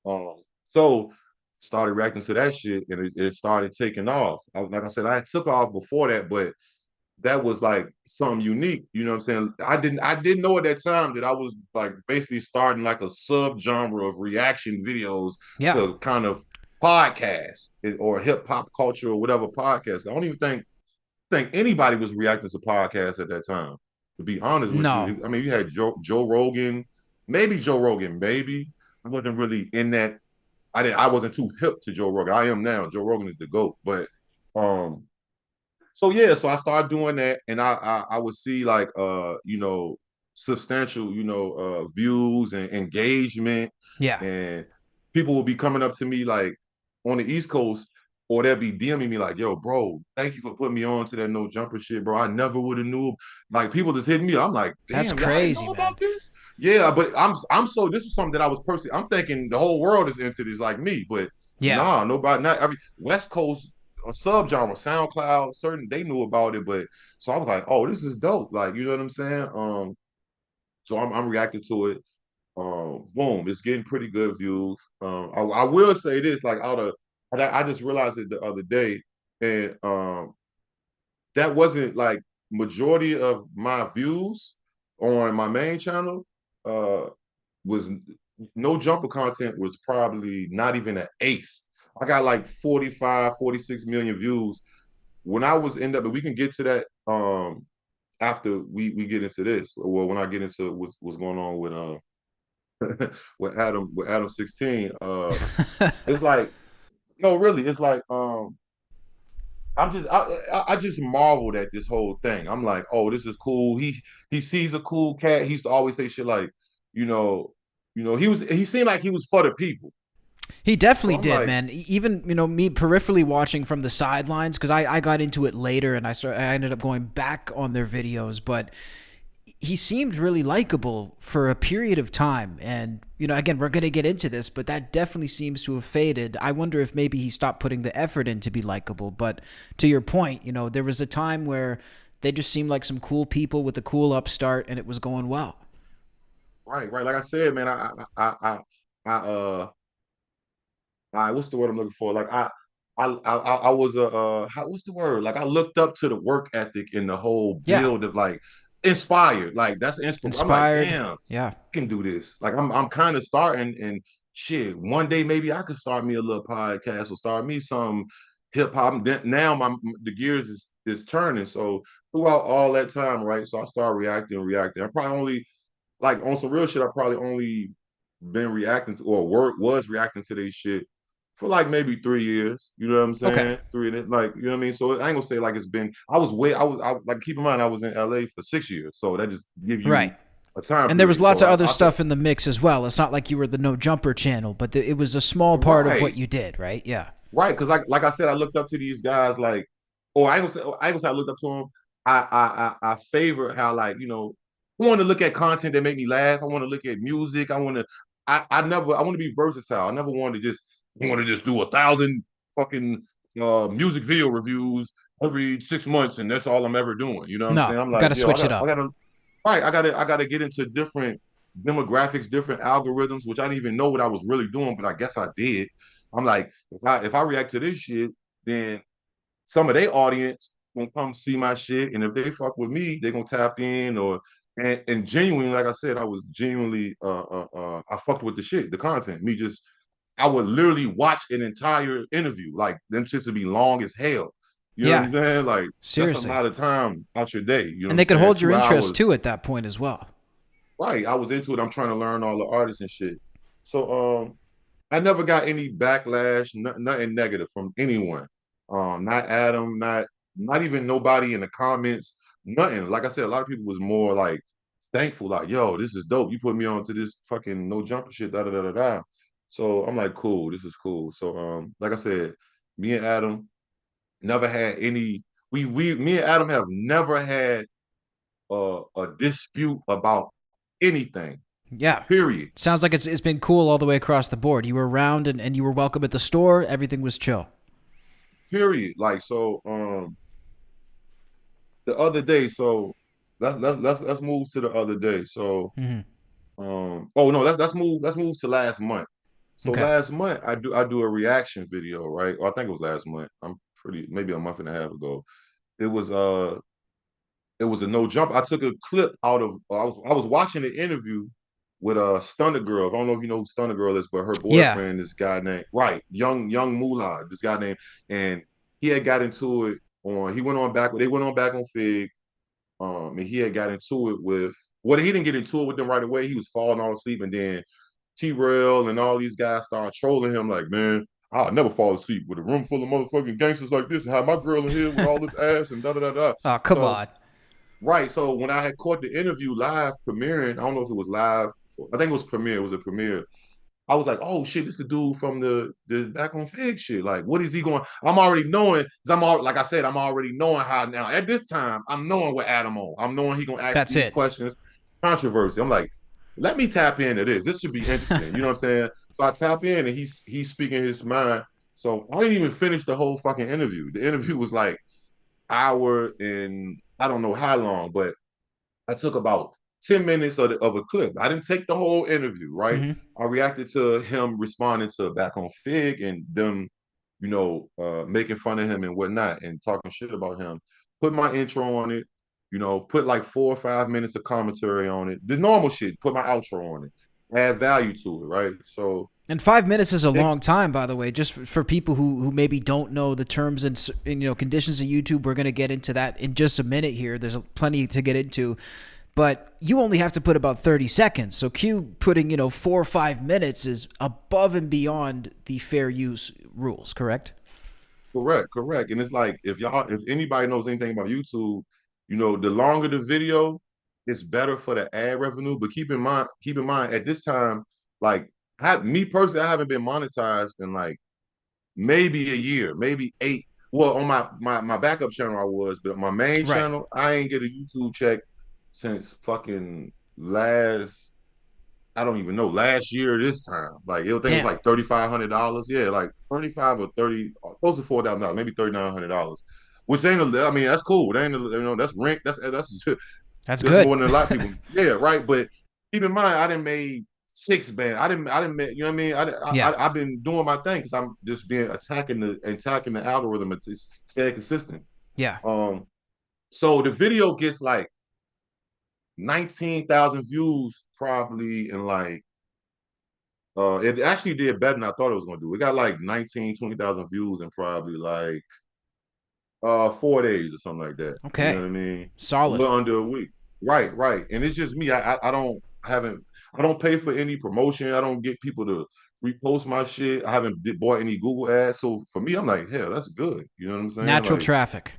Um, so started reacting to that shit, and it started taking off. Like I said, I took off before that, but that was like something unique. You know what I'm saying? I didn't know at that time that I was like basically starting like a subgenre of reaction videos Yeah. to kind of podcasts or hip hop culture or whatever podcast. I don't even think anybody was reacting to podcasts at that time. To be honest with No. you, I mean, you had Joe Rogan, maybe Joe Rogan, maybe I wasn't really in that. I wasn't too hip to Joe Rogan. I am now. Joe Rogan is the GOAT, but um, so yeah, so I started doing that, and I would see like substantial views and engagement, Yeah. and people will be coming up to me like on the East Coast, or they'll be DMing me like, "Yo, bro, thank you for putting me on to that no jumper shit, bro. I never would have knew." Like people just hitting me. I'm like, That's "Damn, y'all didn't crazy, know about man. this?" Yeah, but I'm so this is something that I was personally. I'm thinking the whole world is into this like me, but Yeah. nah, nobody, not every West Coast a subgenre, SoundCloud, certain they knew about it, but so I was like, oh, this is dope. Like, you know what I'm saying? So I'm reacting to it. Boom, it's getting pretty good views. I will say this, like I just realized it the other day, and that wasn't like majority of my views on my main channel. Was no jumper content was probably not even an eighth. I got like 45, 46 million views when I was in that, but we can get to that after we get into this. Well, when I get into what's going on with Adam 16, it's like no, really, it's like I just marveled at this whole thing. I'm like, oh, this is cool. He sees a cool cat. He used to always say shit like, you know, he seemed like he was for the people. He So definitely I'm did, like, man. Even me peripherally watching from the sidelines because I got into it later and I ended up going back on their videos, but he seemed really likable for a period of time. And again, we're gonna get into this, but that definitely seems to have faded. I wonder if maybe he stopped putting the effort in to be likable. But to your point, there was a time where they just seemed like some cool people with a cool upstart, and it was going well. right, right. Like I said, man, what's the word I'm looking for? Like I was what's the word? Like I looked up to the work ethic and the whole Yeah, build of like inspired. Like that's inspiration. I'm like, inspired. damn, I Yeah, can do this. Like I'm kind of starting and shit. One day maybe I could start me a little podcast or start me some hip hop. Now the gears is turning. So throughout all that time, right? So I started reacting. I probably only like on some real shit. I probably only been reacting to or was reacting to this shit for like maybe 3 years. You know what I'm okay, saying? Like, you know what I mean? So I ain't gonna say like it's been, I like, keep in mind, I was in LA for 6 years. So that just give right. you a time And there was period. lots So of other I said, stuff in the mix as well. It's not like you were the no jumper channel, but it was a small part of what right, you did, right? Yeah. right. Cause like I said, I looked up to these guys like, or I ain't gonna say I looked up to them. I favor how like, I want to look at content that make me laugh. I want to look at music. I want to be versatile. I never wanted to just do 1,000 fucking music video reviews every 6 months, and that's all I'm ever doing. You know what I'm No, saying? I'm you got like, to yo, switch it I up. gotta, right, I gotta get into different demographics, different algorithms, which I didn't even know what I was really doing, but I guess I did. I'm like, if I react to this shit, then some of their audience gonna come see my shit, and if they fuck with me, they gonna tap in or and genuinely, like I said, I was genuinely I fucked with the shit, the content. Me just I would literally watch an entire interview, like them shits would be long as hell. You know what Yeah, I'm saying? Like that's a seriously. lot of time out your day. You know what And I'm they could saying? hold your Two interest hours. too at that point as well. Right. I was into it. I'm trying to learn all the artists and shit. So I never got any backlash, nothing negative from anyone. Not Adam, not even nobody in the comments, nothing. Like I said, a lot of people was more like thankful, like, yo, this is dope. You put me on to this fucking no jumper shit, da da da da da. So I'm like, cool, this is cool. So like I said, me and Adam never had any we me and Adam have never had a dispute about anything. Yeah. Period. Sounds like it's been cool all the way across the board. You were around and you were welcome at the store. Everything was chill. Period. Like so the other day, so let's move to the other day. So Mm-hmm. oh no, let's move to last month. So Okay. last month I do a reaction video, right? Or I think it was last month. I'm pretty maybe a month and a half ago. It was it was a no jump. I took a clip out of I was watching an interview with a Stunner Girl. I don't know if you know who Stunner Girl is, but her Yeah. boyfriend, this guy named right, young Moolah, this guy named, and he had got into it on he went on back they went on back on Fig. And he had got into it with well, he didn't get into it with them right away. He was falling all asleep, and then T-Rail and all these guys started trolling him like, man, I'll never fall asleep with a room full of motherfucking gangsters like this and have my girl in here with all this ass and da da da da. Oh, come So on. right. So when I had caught the interview live premiering, I don't know if it was live. I think it was premiere. It was a premiere. I was like, oh shit, this is the dude from the back on Fig shit. Like, what is he going? I'm already knowing, because I'm all like I said, I'm already knowing how now. At this time, I'm knowing what Adam on. I'm knowing he gonna ask That's these it. questions. Controversy. I'm like, let me tap into this. This should be interesting. You know what I'm saying? So I tap in and he's speaking his mind. So I didn't even finish the whole fucking interview. The interview was like hour and I don't know how long, but I took about 10 minutes of a clip. I didn't take the whole interview, right? Mm-hmm. I reacted to him responding to Back on Fig and them, making fun of him and whatnot and talking shit about him. Put my intro on it, put like 4 or 5 minutes of commentary on it. The normal shit, put my outro on it, add value to it, right? So And 5 minutes is a it, long time, by the way. Just for people who maybe don't know the terms and conditions of YouTube, we're gonna get into that in just a minute here. There's plenty to get into, but you only have to put about 30 seconds. So Q putting 4 or 5 minutes is above and beyond the fair use rules. Correct? correct. And it's like if anybody knows anything about YouTube, the longer the video, it's better for the ad revenue. But keep in mind at this time, like me personally, I haven't been monetized in like maybe a year, maybe eight. Well, on my backup channel I was, but my main Right. channel, I ain't get a YouTube check since fucking last I don't even know, last year this time. Like I think it was Damn. like $3,500. Yeah, like 35 or 30, close to $4,000, maybe $3,900. Which ain't I mean, that's cool. It ain't that's rent. That's That's that's good. more than a lot of people. Yeah, right. But keep in mind, I didn't made six bands. I didn't make, you know what I mean? Yeah. I've been doing my thing because I'm just being attacking the algorithm and just staying consistent. Yeah. Um, so the video gets like 19,000 views probably in like it actually did better than I thought it was gonna do. It got like 19, 20,000 views in probably like 4 days or something like that. You know Okay. what I mean? A Solid. little under a week. Right. And it's just me. I don't pay for any promotion. I don't get people to repost my shit. I haven't bought any Google ads. So for me, I'm like, hell, that's good. You know what I'm saying? Natural Like, traffic.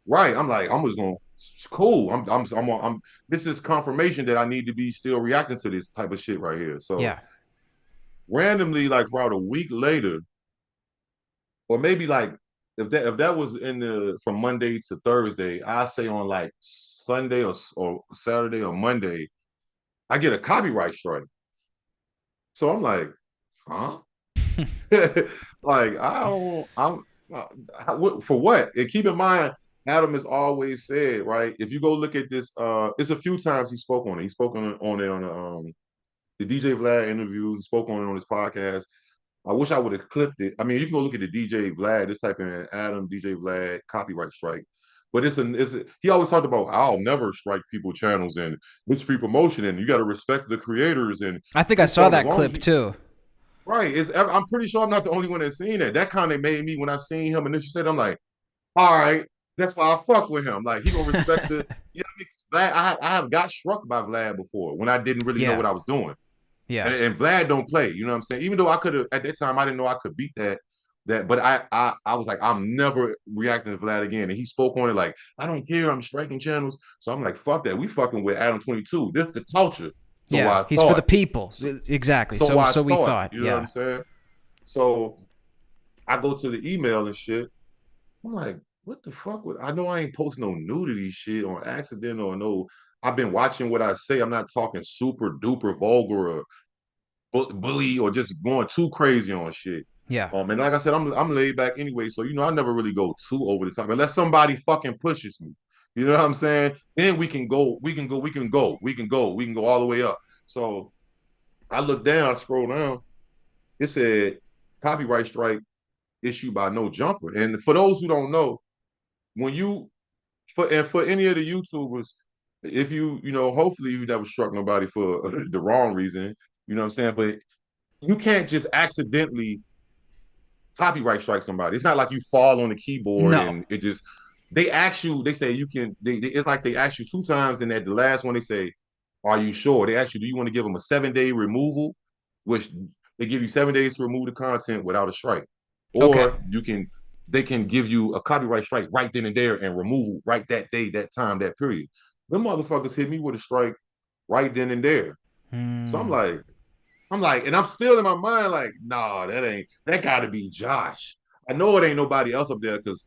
right. I'm like, I'm just gonna it's cool. I'm this is confirmation that I need to be still reacting to this type of shit right here. So Yeah. randomly, like about a week later, or maybe like if that was in the from Monday to Thursday, I say on like Sunday or Saturday or Monday, I get a copyright strike. So I'm like, huh? Like I don't, I'm for what? And keep in mind, Adam has always said, right? If you go look at this, it's a few times he spoke on it. He spoke on it on the DJ Vlad interview. He spoke on it on his podcast. I wish I would have clipped it. I mean, you can go look at the DJ Vlad, just type in Adam DJ Vlad copyright strike. But he always talked about I'll never strike people channels and it's free promotion and you got to respect the creators and I think I this saw stuff as that long as clip you too. right. I'm pretty sure I'm not the only one that's seen that. That kind of made me when I seen him initially said I'm like, all right, that's why I fuck with him. Like he gonna respect the you know what I mean? Vlad, I have got struck by Vlad before when I didn't really know Yeah. what I was doing. Yeah. And Vlad don't play. You know what I'm saying? Even though I could have at that time, I didn't know I could beat that. But I was like, I'm never reacting to Vlad again. And he spoke on it like, I don't care. I'm striking channels. So I'm like, fuck that. We fucking with Adam22. This is the culture. So Yeah. I He's for the thought. people. So, Exactly. so So I so we thought. thought. You know what I'm Yeah. saying? So I go to the email and shit. I'm like, what the fuck? I know I ain't posting no nudity shit on accident or no. I've been watching what I say. I'm not talking super duper vulgar or bully or just going too crazy on shit. Yeah. And like I said, I'm laid back anyway, so I never really go too over the top unless somebody fucking pushes me. You know what I'm saying? Then we can go all the way up. So I look down, I scroll down. It said copyright strike issued by No Jumper. And for those who don't know, when you for any of the YouTubers, if hopefully you never struck nobody for the wrong reason. You know what I'm saying? But you can't just accidentally copyright strike somebody. It's not like you fall on the keyboard No. and it just they ask you, they say you can it's like they ask you two times and at the last one they say, are you sure? They ask you, do you want to give them a 7-day removal, which they give you 7 days to remove the content without a strike. Okay. Or they can give you a copyright strike right then and there and remove right that day, that time, that period. Them motherfuckers hit me with a strike right then and there. So Hmm. and I'm still in my mind like, nah, that gotta be Josh. I know it ain't nobody else up there because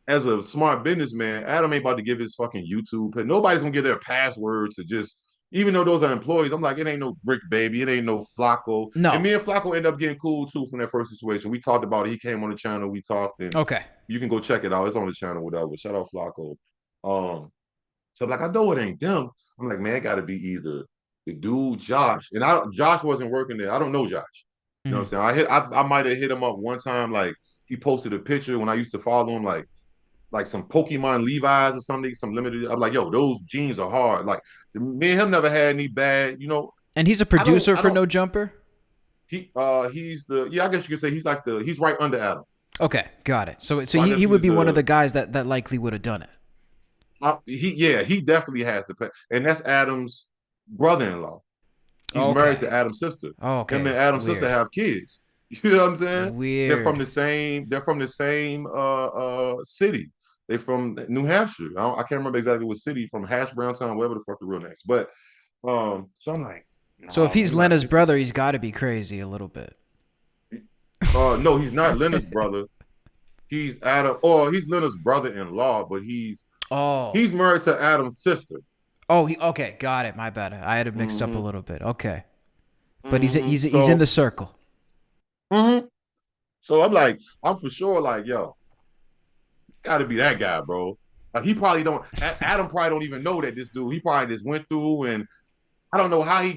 as a smart businessman, Adam ain't about to give his fucking YouTube. Nobody's gonna give their passwords to just, even though those are employees. I'm like, it ain't no Brick Baby, it ain't no Flacco. And No. me and Flacco end up getting cool too from that first situation. We talked about it. He came on the channel, we talked, and Okay. you can go check it out. It's on the channel, whatever. Shout out Flacco. So I'm like, I know it ain't them. I'm like, man, it gotta be either the dude Josh. And Josh wasn't working there. I don't know Josh. You know Hmm. what I'm saying? I might have hit him up one time, like he posted a picture when I used to follow him, like some Pokemon Levi's or something, some limited. I'm like, yo, those jeans are hard. Like me and him never had any bad, And he's a I producer for don't No Jumper? he's the yeah, I guess you could say he's right under Adam. Okay, got it. So So I he, guess he would he's be one of the the guys that likely would have done it. he definitely has the pay. And that's Adam's brother-in-law. He's married to Okay. Adam's sister. Him and Okay. Adam's sister Weird. have kids. You know what I'm saying? Weird. They're from the same city. They from New Hampshire. I can't remember exactly what city, from Hash Brown Town, whatever the fuck the real names. But so I'm like, So if nah, he's man, like Lena's this is brother, he's got to be crazy a little bit. no, he's not Leonard's brother. He's Leonard's brother-in-law, but Oh. he's married to Adam's sister. Oh, okay, got it. My bad. I had it mixed up a Mm-hmm. little bit. Okay. But Mm-hmm. he's in the circle. Mm-hmm. So I'm like, I'm for sure like, yo, got to be that guy, bro. Like he probably don't. Adam probably don't even know that this dude. He probably just went through, and I don't know how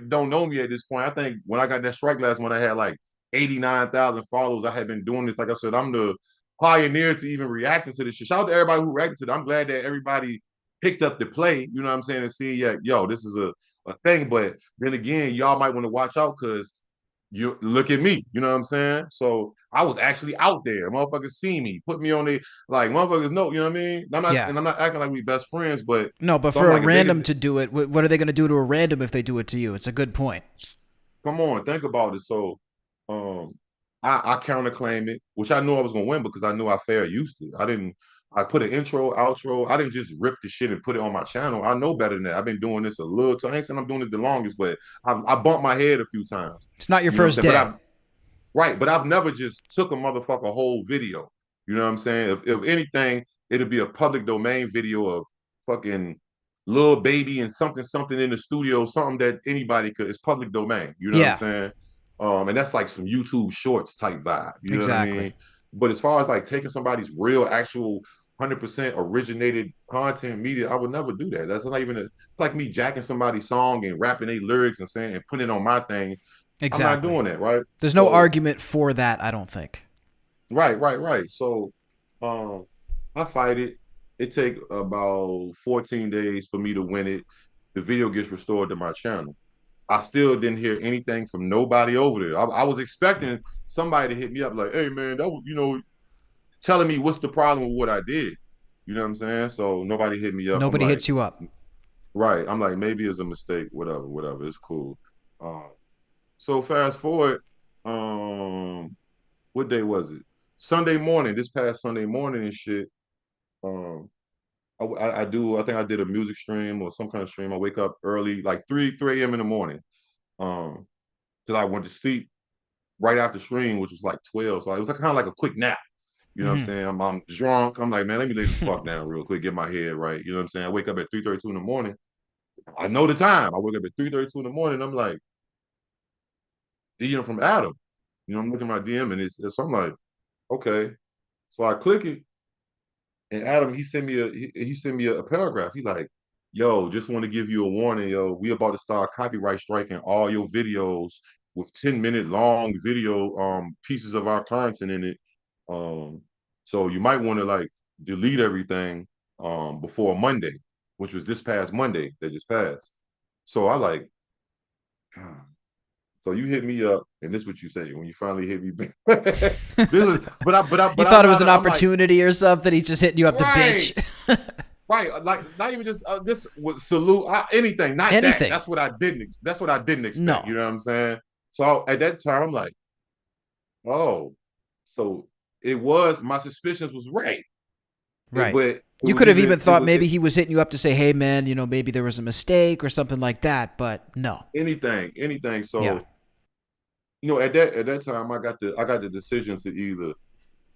don't know me at this point. I think when I got that strike last month, I had like 89,000 followers. I had been doing this. Like I said, I'm the pioneer to even reacting to this shit. Shout out to everybody who reacted to it. I'm glad that everybody picked up the play. You know what I'm saying? And see, yeah, yo, this is a thing. But then again, y'all might want to watch out because you look at me, you know what I'm saying? So I was actually out there. Motherfuckers see me, put me on the like motherfuckers know, you know what I mean? Yeah. I'm not acting like we best friends, but No, but so I'm for a like, if they random to do it, what are they going to do to a random if they do it to you? It's a good point. come on, think about it. So um I counterclaim it, which I knew I was gonna win because I knew I fair used it. I put an intro, outro. I didn't just rip the shit and put it on my channel. I know better than that. I've been doing this a little time. I ain't saying I'm doing this the longest, but I bumped my head a few times. It's not your You know what I'm first saying? But day. I've Right, but I've never just took a motherfucker whole video. You know what I'm saying? If anything, it'd be a public domain video of fucking little baby and something in the studio, something that anybody could. It's public domain. You know what I'm Yeah, saying? And that's like some YouTube Shorts type vibe. You know what I exactly. mean? But as far as like taking somebody's real, actual 100% originated content media, I would never do that. That's not even. It's like me jacking somebody's song and rapping their lyrics and saying and putting it on my thing. I'm not Exactly. doing that, right? There's no So argument for that, I don't think. right. So um I fight it it take about 14 days for me to win it. The video gets restored to my channel. I still didn't hear anything from nobody over there. I was expecting somebody to hit me up like, "Hey man, that was, telling me what's the problem with what I did." You know what I'm saying? So nobody hit me up. I'm Nobody like, hits you up. right. I'm like, maybe it's a mistake. Whatever, whatever. It's cool. Um, so fast forward. What day was it? Sunday morning. This past Sunday morning and shit. Um, I do. I think I did a music stream or some kind of stream. I wake up early, like three a.m. in the morning. Um, because I went to sleep right after stream, which was like 12. So it was like kind of like a quick nap. You know what I'm Mm-hmm. saying? I'm drunk. I'm like, man, let me lay the fuck down real quick, get my head right. You know what I'm saying? I wake up at 3:32 in the morning. I know the time. I wake up at 3:32 in the morning. I'm like, DM from Adam. I'm looking at my DM and so I'm like, okay. So I click it. And Adam, he sent me a paragraph. He like, yo, just want to give you a warning, yo. We about to start copyright striking all your videos with 10-minute long video pieces of our content in it. Um, so you might want to like delete everything before Monday, which was this past Monday that just passed. So I like, so you hit me up, and this is what you say when you finally hit me back. This is, You but thought I'm it was not. an I'm like, opportunity or something. He's just hitting you up to right. bitch. Right, like not even just with salute anything, not that. Anything. That's what I didn't expect. No. You know what I'm saying? So at that time, I'm like, oh, so it was my suspicions was right, Right. but it You was could have even even it thought was maybe he was hitting you up to say, hey, man, maybe there was a mistake or something like that, but no. anything. Yeah. So at that time, I got the decision to either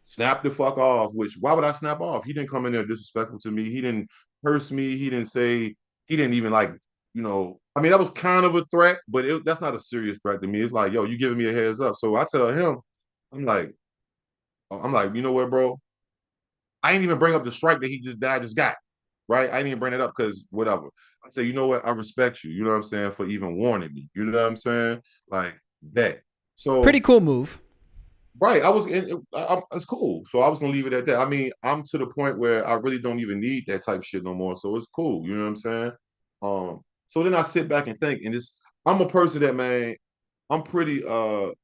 snap the fuck off. Which why would I snap off? He didn't come in there disrespectful to me. He didn't curse me. He didn't say. He didn't even like. I mean, that was kind of a threat, but that's not a serious threat to me. It's like, yo, you giving me a heads up. So I tell him, I'm like, you know what, bro? I ain't even bring up the strike that I just got. Right? I didn't even bring it up because whatever. I say, you know what? I respect you. You know what I'm saying? For even warning me. You know what I'm saying? Like that. Pretty So cool move. right. It's cool. So I was gonna leave it at that. I mean, I'm to the point where I really don't even need that type of shit no more. So it's cool. You know what I'm saying? So then I sit back and think, and I'm a person that, man, I'm pretty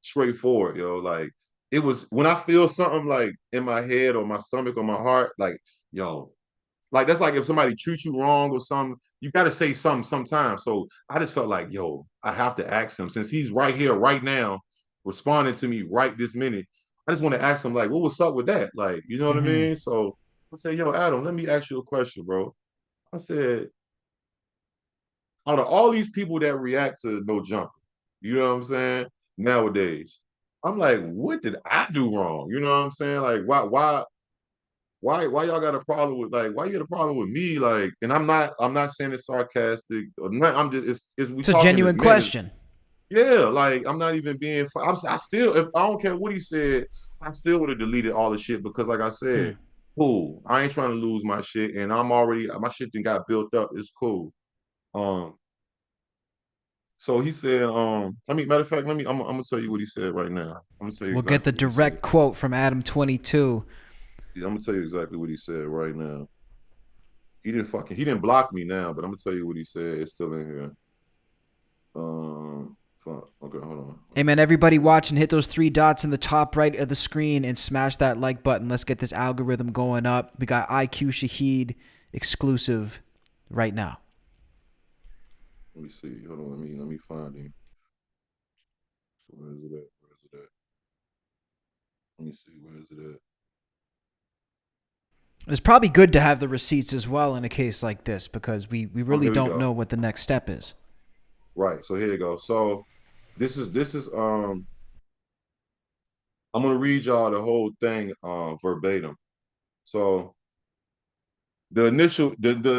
straightforward, yo. Like it was when I feel something like in my head or my stomach or my heart, like, yo, like that's like if somebody treats you wrong or something, you gotta say something sometimes. So I just felt like, yo, I have to ask him since he's right here, right now, responding to me right this minute. I just want to ask him, like, what was up with that? Like, you know what I Mm-hmm. mean? So I said, yo, Adam, let me ask you a question, bro. I said, out of all these people that react to no jumper, you know what I'm saying? Nowadays, I'm like, what did I do wrong? You know what I'm saying? Like, why y'all got a problem with like why you got a problem with me like and I'm not saying it's sarcastic or not. I'm just it's we It's a talking as genuine men. question. Yeah, like I'm not even being I still if I don't care what he said, I still would have deleted all the shit because like I Hmm. said, cool, I ain't trying to lose my shit and I'm already my shit done got built up. It's cool. um so he said, I mean, matter of fact, I'm gonna tell you what he said right now. I'm gonna tell you We'll get the exactly what he said. direct quote from Adam22. Yeah, I'm gonna tell you exactly what he said right now. He didn't block me now, but I'm gonna tell you what he said. It's still in here. Fuck. Okay, hold on. Hey, man, everybody watching, hit those three dots in the top right of the screen and smash that like button. Let's get this algorithm going up. We got EyeQ Shahid exclusive right now. Let me see. Hold on. Let me find him. Where is it at? Where is it at? Let me see. Where is it at? It's probably good to have the receipts as well in a case like this because we Oh, really here we don't go. know what the next step is. Right. So here you go. So this is I'm gonna read y'all the whole thing verbatim. So the initial DM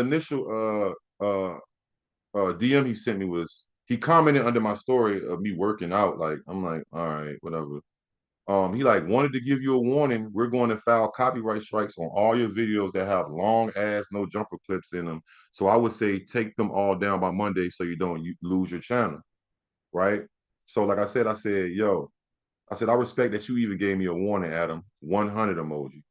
he sent me was he commented under my story of me working out. Like I'm like, all right, whatever. He like wanted to give you a warning. We're going to file copyright strikes on all your videos that have long ass no jumper clips in them. So I would say take them all down by Monday so you don't lose your channel, right? So like I said, yo, I said I respect that you even gave me a warning, Adam. 100 emoji.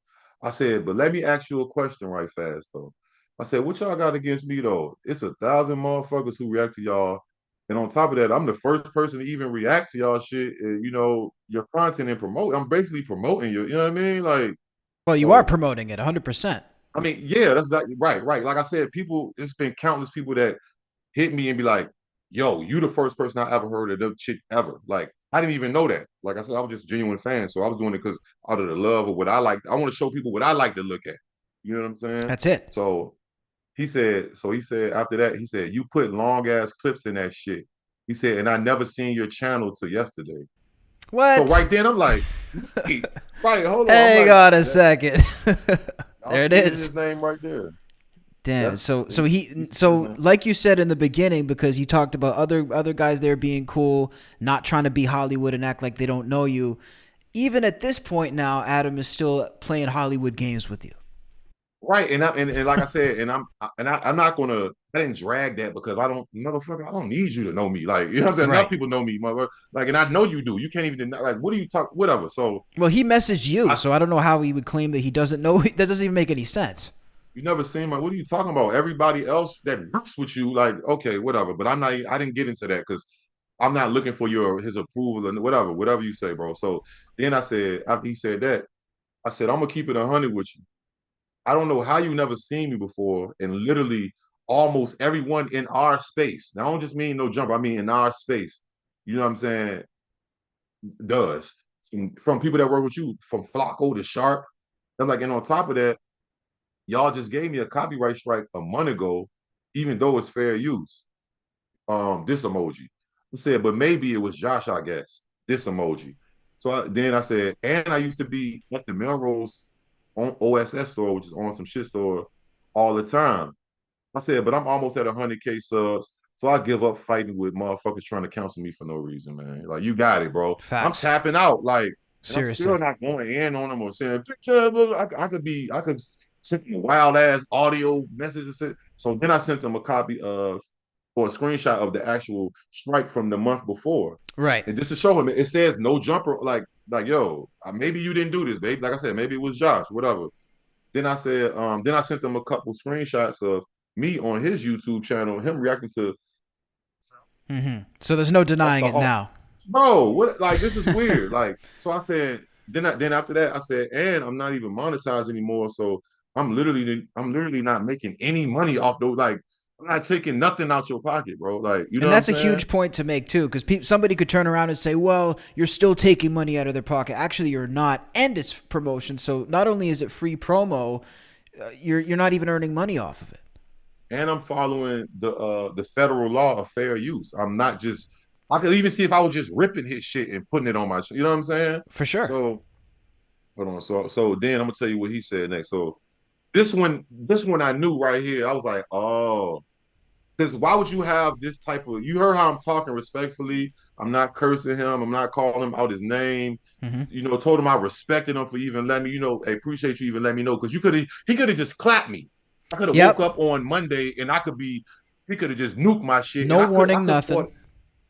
I said, but let me ask you a question right fast though. I said, what y'all got against me though? It's 1,000 motherfuckers who react to y'all. And on top of that, I'm the first person to even react to y'all shit. And, your content and promote. I'm basically promoting you. You know what I mean? Like, Well, you are so promoting it 100%. I mean, yeah, that's like right, right. Like I said, people, it's been countless people that hit me and be like, yo, you the first person I ever heard of that shit ever. Like, I didn't even know that. Like I said, I was just a genuine fan. So I was doing it because out of the love of what I like. I want to show people what I like to look at. You know what I'm saying? That's it. So he said after that, he said, you put long ass clips in that shit. He said, and I never seen your channel till yesterday. So What? right then I'm like, hey, right, hold on. I'm Hang like, on a that, second. I'll There it see it in is. his name right there. Damn. That's So like you said in the beginning, because you talked about other guys there being cool, not trying to be Hollywood and act like they don't know you. Even at this point now, Adam is still playing Hollywood games with you. right, and like I said, I'm not gonna. I didn't drag that because I don't, motherfucker. I don't need you to know me. Like, you know what I'm saying? Enough Right. people know me, mother. Like, and I know you do. You can't even deny. Like, what do you talk? Whatever. So Well, he messaged you, I, so I don't know how he would claim that he doesn't know. That doesn't even make any sense. you never seen my. What are you talking about? Everybody else that works with you, like, okay, whatever. But I'm not. I didn't get into that because I'm not looking for his approval and whatever you say, bro. So then I said, after he said that, I said, I'm gonna keep it 100 with you. I don't know how you never seen me before, and literally almost everyone in our space. Now I don't just mean no jump. I mean in our space. You know what I'm saying? Does from people that work with you, from Flacco to Sharp. I'm like, and on top of that, y'all just gave me a copyright strike a month ago, even though it's fair use. This emoji. I said, but maybe it was Josh, I guess. This emoji. So then I said, and I used to be at the Melrose on OSS store, which is on some shit store, all the time. I said, but I'm almost at 100K subs. So I give up fighting with motherfuckers trying to counsel me for no reason, man. Like, you got it, bro. I'm Facts. tapping out. Like, and I'm still Seriously. not going in on them or saying, I could send them wild ass audio messages. So then I sent them a copy of, or a screenshot of the actual strike from the month before. Right. And just to show him, it says no jumper. Like, yo, maybe you didn't do this, babe. Like I said, maybe it was Josh, whatever. Then I said, then I sent them a couple screenshots of me on his YouTube channel, him reacting to. So there's no That's denying the it whole. now. Bro, what? Like, this is weird. Like, so I said. Then after that, I said, and I'm not even monetized anymore. So I'm literally not making any money off those. Like, I'm not taking nothing out your pocket, bro. Like, you know And what I'm that's a saying? huge point to make too, because somebody could turn around and say, "Well, you're still taking money out of their pocket." Actually, you're not, and it's promotion. So not only is it free promo, you're not even earning money off of it. And I'm following the federal law of fair use. I'm not just. I could even see if I was just ripping his shit and putting it on my. You know what I'm saying? For sure. So hold on. So then I'm gonna tell you what he said next. So this one I knew right here. I was like, oh, because why would you have this type of? You heard how I'm talking respectfully. I'm not cursing him. I'm not calling him out his name. Told him I respected him for even letting me. I appreciate you even letting me know because he could have just clapped me. I could have woke Yep. up on Monday and he could have just nuked my shit and No I warning, could have nothing. fought.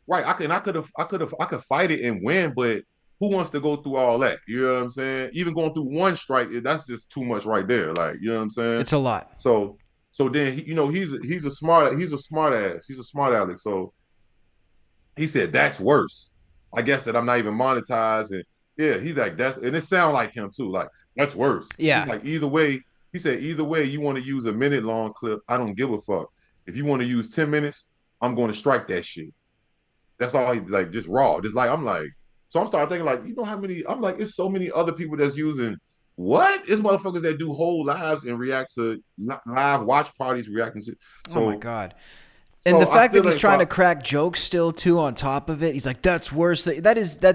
Right. I could fight it and win, but who wants to go through all that? You know what I'm saying? Even going through one strike, that's just too much right there. Like, you know what I'm saying? It's a lot. So so then he's a smart ass. He's a smart aleck. So he said that's worse. I guess that I'm not even monetized. And yeah, he's like that's and it sounds like him too. Like, that's worse. He's Yeah. like, either way, he said, either way, you want to use a minute long clip, I don't give a fuck. If you want to use 10 minutes, I'm going to strike that shit. That's all he like, just raw. Just like I'm like, so I'm starting thinking like, you know how many? I'm like, it's so many other people that's using what? It's motherfuckers that do whole lives and react to live watch parties reacting to. Oh my So god. And the so I fact that still he's ain't trying to so crack jokes still too on top of it, he's like, "That's worse." That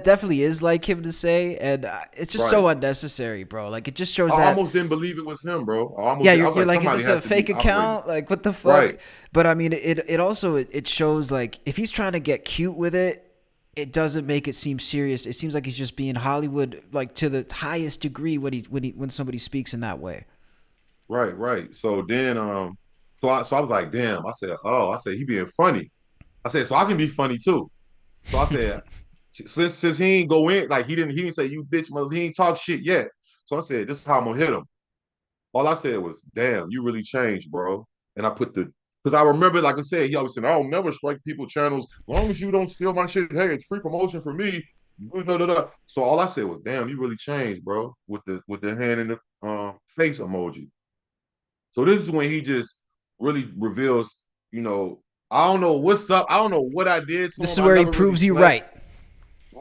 definitely is like him to say, and it's just right. so unnecessary, bro. Like it just shows I that. almost didn't believe it was him, bro. Yeah, I was you're like, like, is somebody this a has to be fake operating. account? Like, what the fuck? Right. But I mean, it also it shows like if he's trying to get cute with it, it doesn't make it seem serious. It seems like he's just being Hollywood like to the highest degree when somebody speaks in that way. Right, right. So then so I was like, damn. I said, he being funny. I said, so I can be funny too. So I said, since he ain't go in, like he didn't say you bitch mother, he ain't talk shit yet. So I said, this is how I'm gonna hit him. All I said was, "Damn, you really changed, bro." And I put the because I remember, like I said, he always said, "I'll never strike people channels as long as you don't steal my shit. Hey, it's free promotion for me." Da, da, da. So all I said was, "Damn, you really changed, bro," with the hand in the face emoji. So this is when he just really reveals, you know, I don't know what's up. I don't know what I did to This him. is I where he never really proves you slept. right.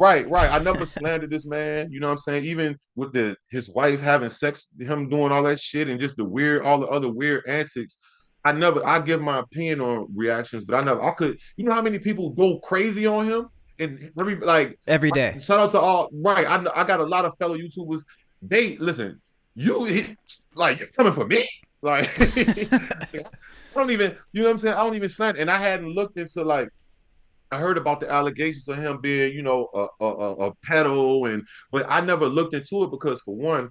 Right, right. I never slandered this man. You know what I'm saying? Even with his wife having sex, him doing all that shit, and just all the other weird antics. I give my opinion on reactions, but I could. You know how many people go crazy on him, and Every day. shout out to all. Right, I got a lot of fellow YouTubers. They listen. Like you're coming for me. Like I don't even. You know what I'm saying? I don't even slander, and I hadn't looked into like I heard about the allegations of him being, you know, a pedo, but I never looked into it because for one,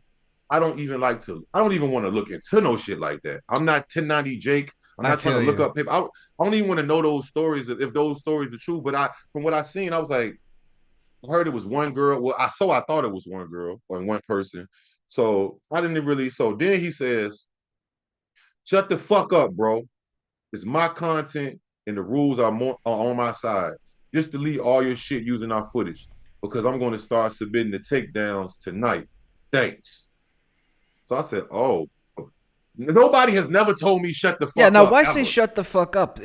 I don't even want to look into no shit like that. I'm not 1090 Jake. I'm I not trying to feel look you. up people. I don't even want to know those stories if those stories are true. But from what I seen, I was like, I heard it was one girl. Well, I thought it was one girl or one person. So I didn't really. So then he says, "Shut the fuck up, bro. It's my content and the rules are on my side. Just delete all your shit using our footage because I'm going to start submitting the takedowns tonight. Thanks." So I said, "Oh, nobody has never told me shut the Yeah, fuck now up why say ever." shut the fuck up?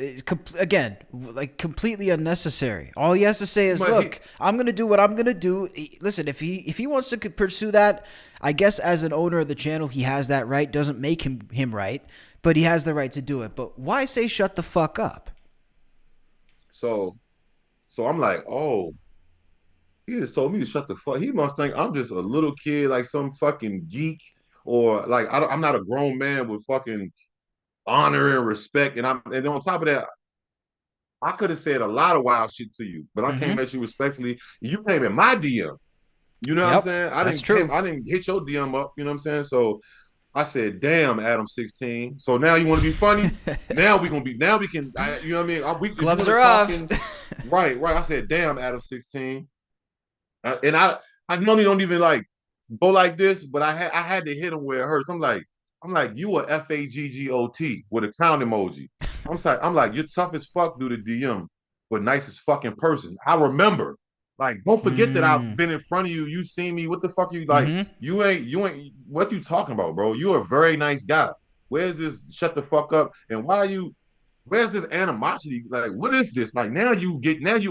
Again, like completely unnecessary. All he has to say is, But he, "Look, I'm gonna do what I'm gonna do." Listen, if he wants to pursue that, I guess as an owner of the channel, he has that right. Doesn't make him right, but he has the right to do it. But why say shut the fuck up? so so I'm like, oh, he just told me to shut the fuck. He must think I'm just a little kid, like some fucking geek, or like I'm not a grown man with fucking honor and respect. And on top of that, I could have said a lot of wild shit to you, but I came Mm-hmm. at you respectfully. You came in my DM. You know what I'm Yep, saying? that's true. I didn't hit your DM up. You know what I'm saying? So I said, "Damn, Adam 16." So now you want to be funny? Now we can. You know what I mean? If you Gloves want to are off. talking, right, right. I said, "Damn, Adam 16." And I normally don't even like go like this, but I had to hit him where it hurts. I'm like, you a FAGGOT with a clown emoji. I'm like, you're tough as fuck through the DM, but nice as fucking person. I remember. Like, don't forget that I've Mm. been in front of you. You seen me. What the fuck you like? Mm-hmm. You ain't what you talking about, bro? You're a very nice guy. Where's this shut the fuck up? And why are you where's this animosity? Like, what is this? Like now you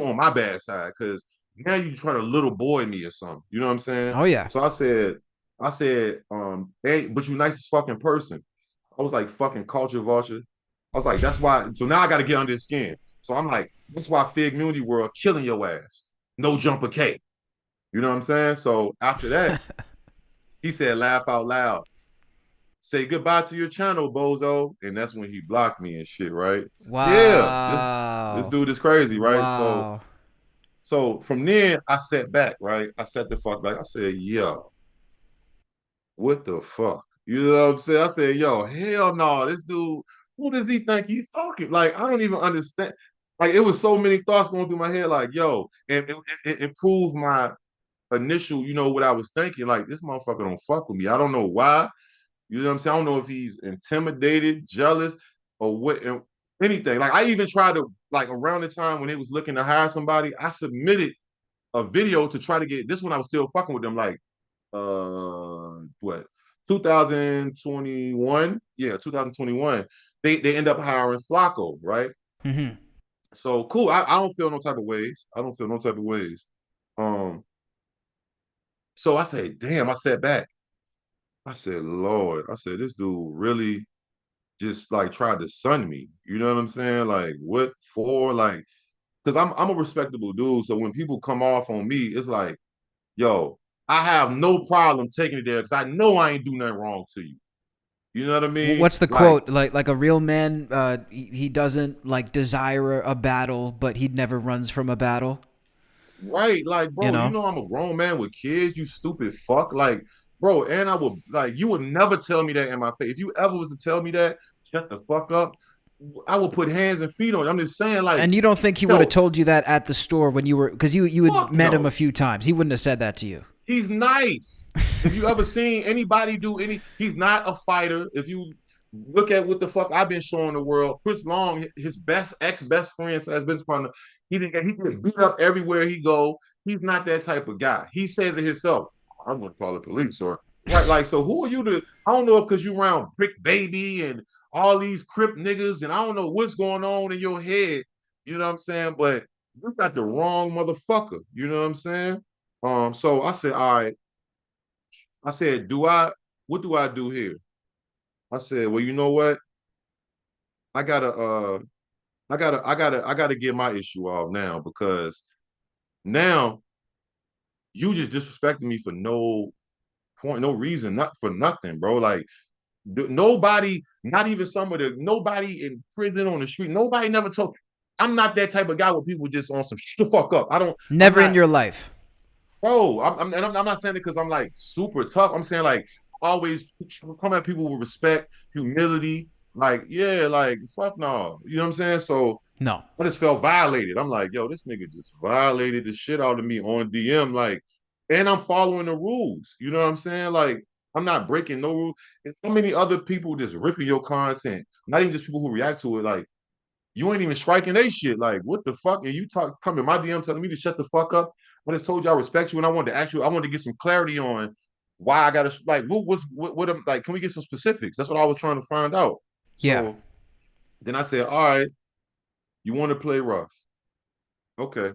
on my bad side because now you trying to little boy me or something. You know what I'm saying? Oh yeah. So I said, hey, but you nicest fucking person. I was like fucking culture vulture. I was like, that's why. So now I got to get under his skin. So I'm like, that's why Fig Community World killing your ass. No jumper K. You know what I'm saying? So after that, he said, laugh out loud. Say goodbye to your channel, bozo. And that's when he blocked me and shit, right? Yeah, this Wow. dude is crazy, right? Wow. So from then I sat back, right? I sat the fuck back. I said, yo, what the fuck? You know what I'm saying? I said, yo, hell no, this dude, who does he think he's talking? Like, I don't even understand. Like, it was so many thoughts going through my head, like, yo, and it improved my initial, you know, what I was thinking. Like, this motherfucker don't fuck with me. I don't know why. You know what I'm saying? I don't know if he's intimidated, jealous, or what anything. Like I even tried to like around the time when they was looking to hire somebody, I submitted a video to try to get this when I was still fucking with them, like what 2021. Yeah, 2021. They end up hiring Flacco, right? Mm-hmm. So cool. I don't feel no type of ways. I don't feel no type of ways. Um, so I said, damn, I sat back. I said, Lord, I said, this dude really just like tried to sun me. You know what I'm saying? Like what for? Like, cause I'm a respectable dude. So when people come off on me, it's like, yo, I have no problem taking it there because I know I ain't do nothing wrong to you. You know what I mean? What's the Like, quote? Like a real man, he doesn't like desire a battle, but he never runs from a battle. right, like, You bro, you know. know I'm a grown man with kids, you stupid fuck. Like, bro, and I would like you would never tell me that in my face. If you ever was to tell me that, shut the fuck up. I would put hands and feet on you. I'm just saying, like, And you don't think he would have yo, told you that at the store when you were, because you had fuck met him a no. few times. He wouldn't have said that to you. He's nice. If you ever seen anybody do any, he's not a fighter. If you look at what the fuck I've been showing the world, Chris Long, his best ex-best friend slash business partner, he get beat up everywhere he go. He's not that type of guy. He says it himself. I'm gonna call the police or right. Like, so who are you to? I don't know if because you around Brick Baby and all these Crip niggas, and I don't know what's going on in your head. You know what I'm saying? But you got the wrong motherfucker. You know what I'm saying? So I said, all right. I said, what do I do here? I said, well, you know what? I gotta I gotta get my issue off now because now you just disrespecting me for no point, no reason, not for nothing, bro. Like nobody, not even some of the nobody in prison on the street, nobody never told. I'm not that type of guy where people just on some shut the fuck up. I don't. I'm Never in not. your life. Bro, I'm not saying it because I'm like super tough. I'm saying like always come at people with respect, humility. Like, yeah, like fuck no. You know what I'm saying? So No. I just felt violated. I'm like, yo, this nigga just violated the shit out of me on DM. Like, and I'm following the rules. You know what I'm saying? Like, I'm not breaking no rules. There's so many other people just ripping your content. Not even just people who react to it. Like, you ain't even striking they shit. Like, what the fuck? And you come in my DM telling me to shut the fuck up. I just told you I respect you, and I wanted to ask you. I wanted to get some clarity on why I gotta like. What? Like? Can we get some specifics? That's what I was trying to find out. Yeah. So then I said, all right, you want to play rough? Okay.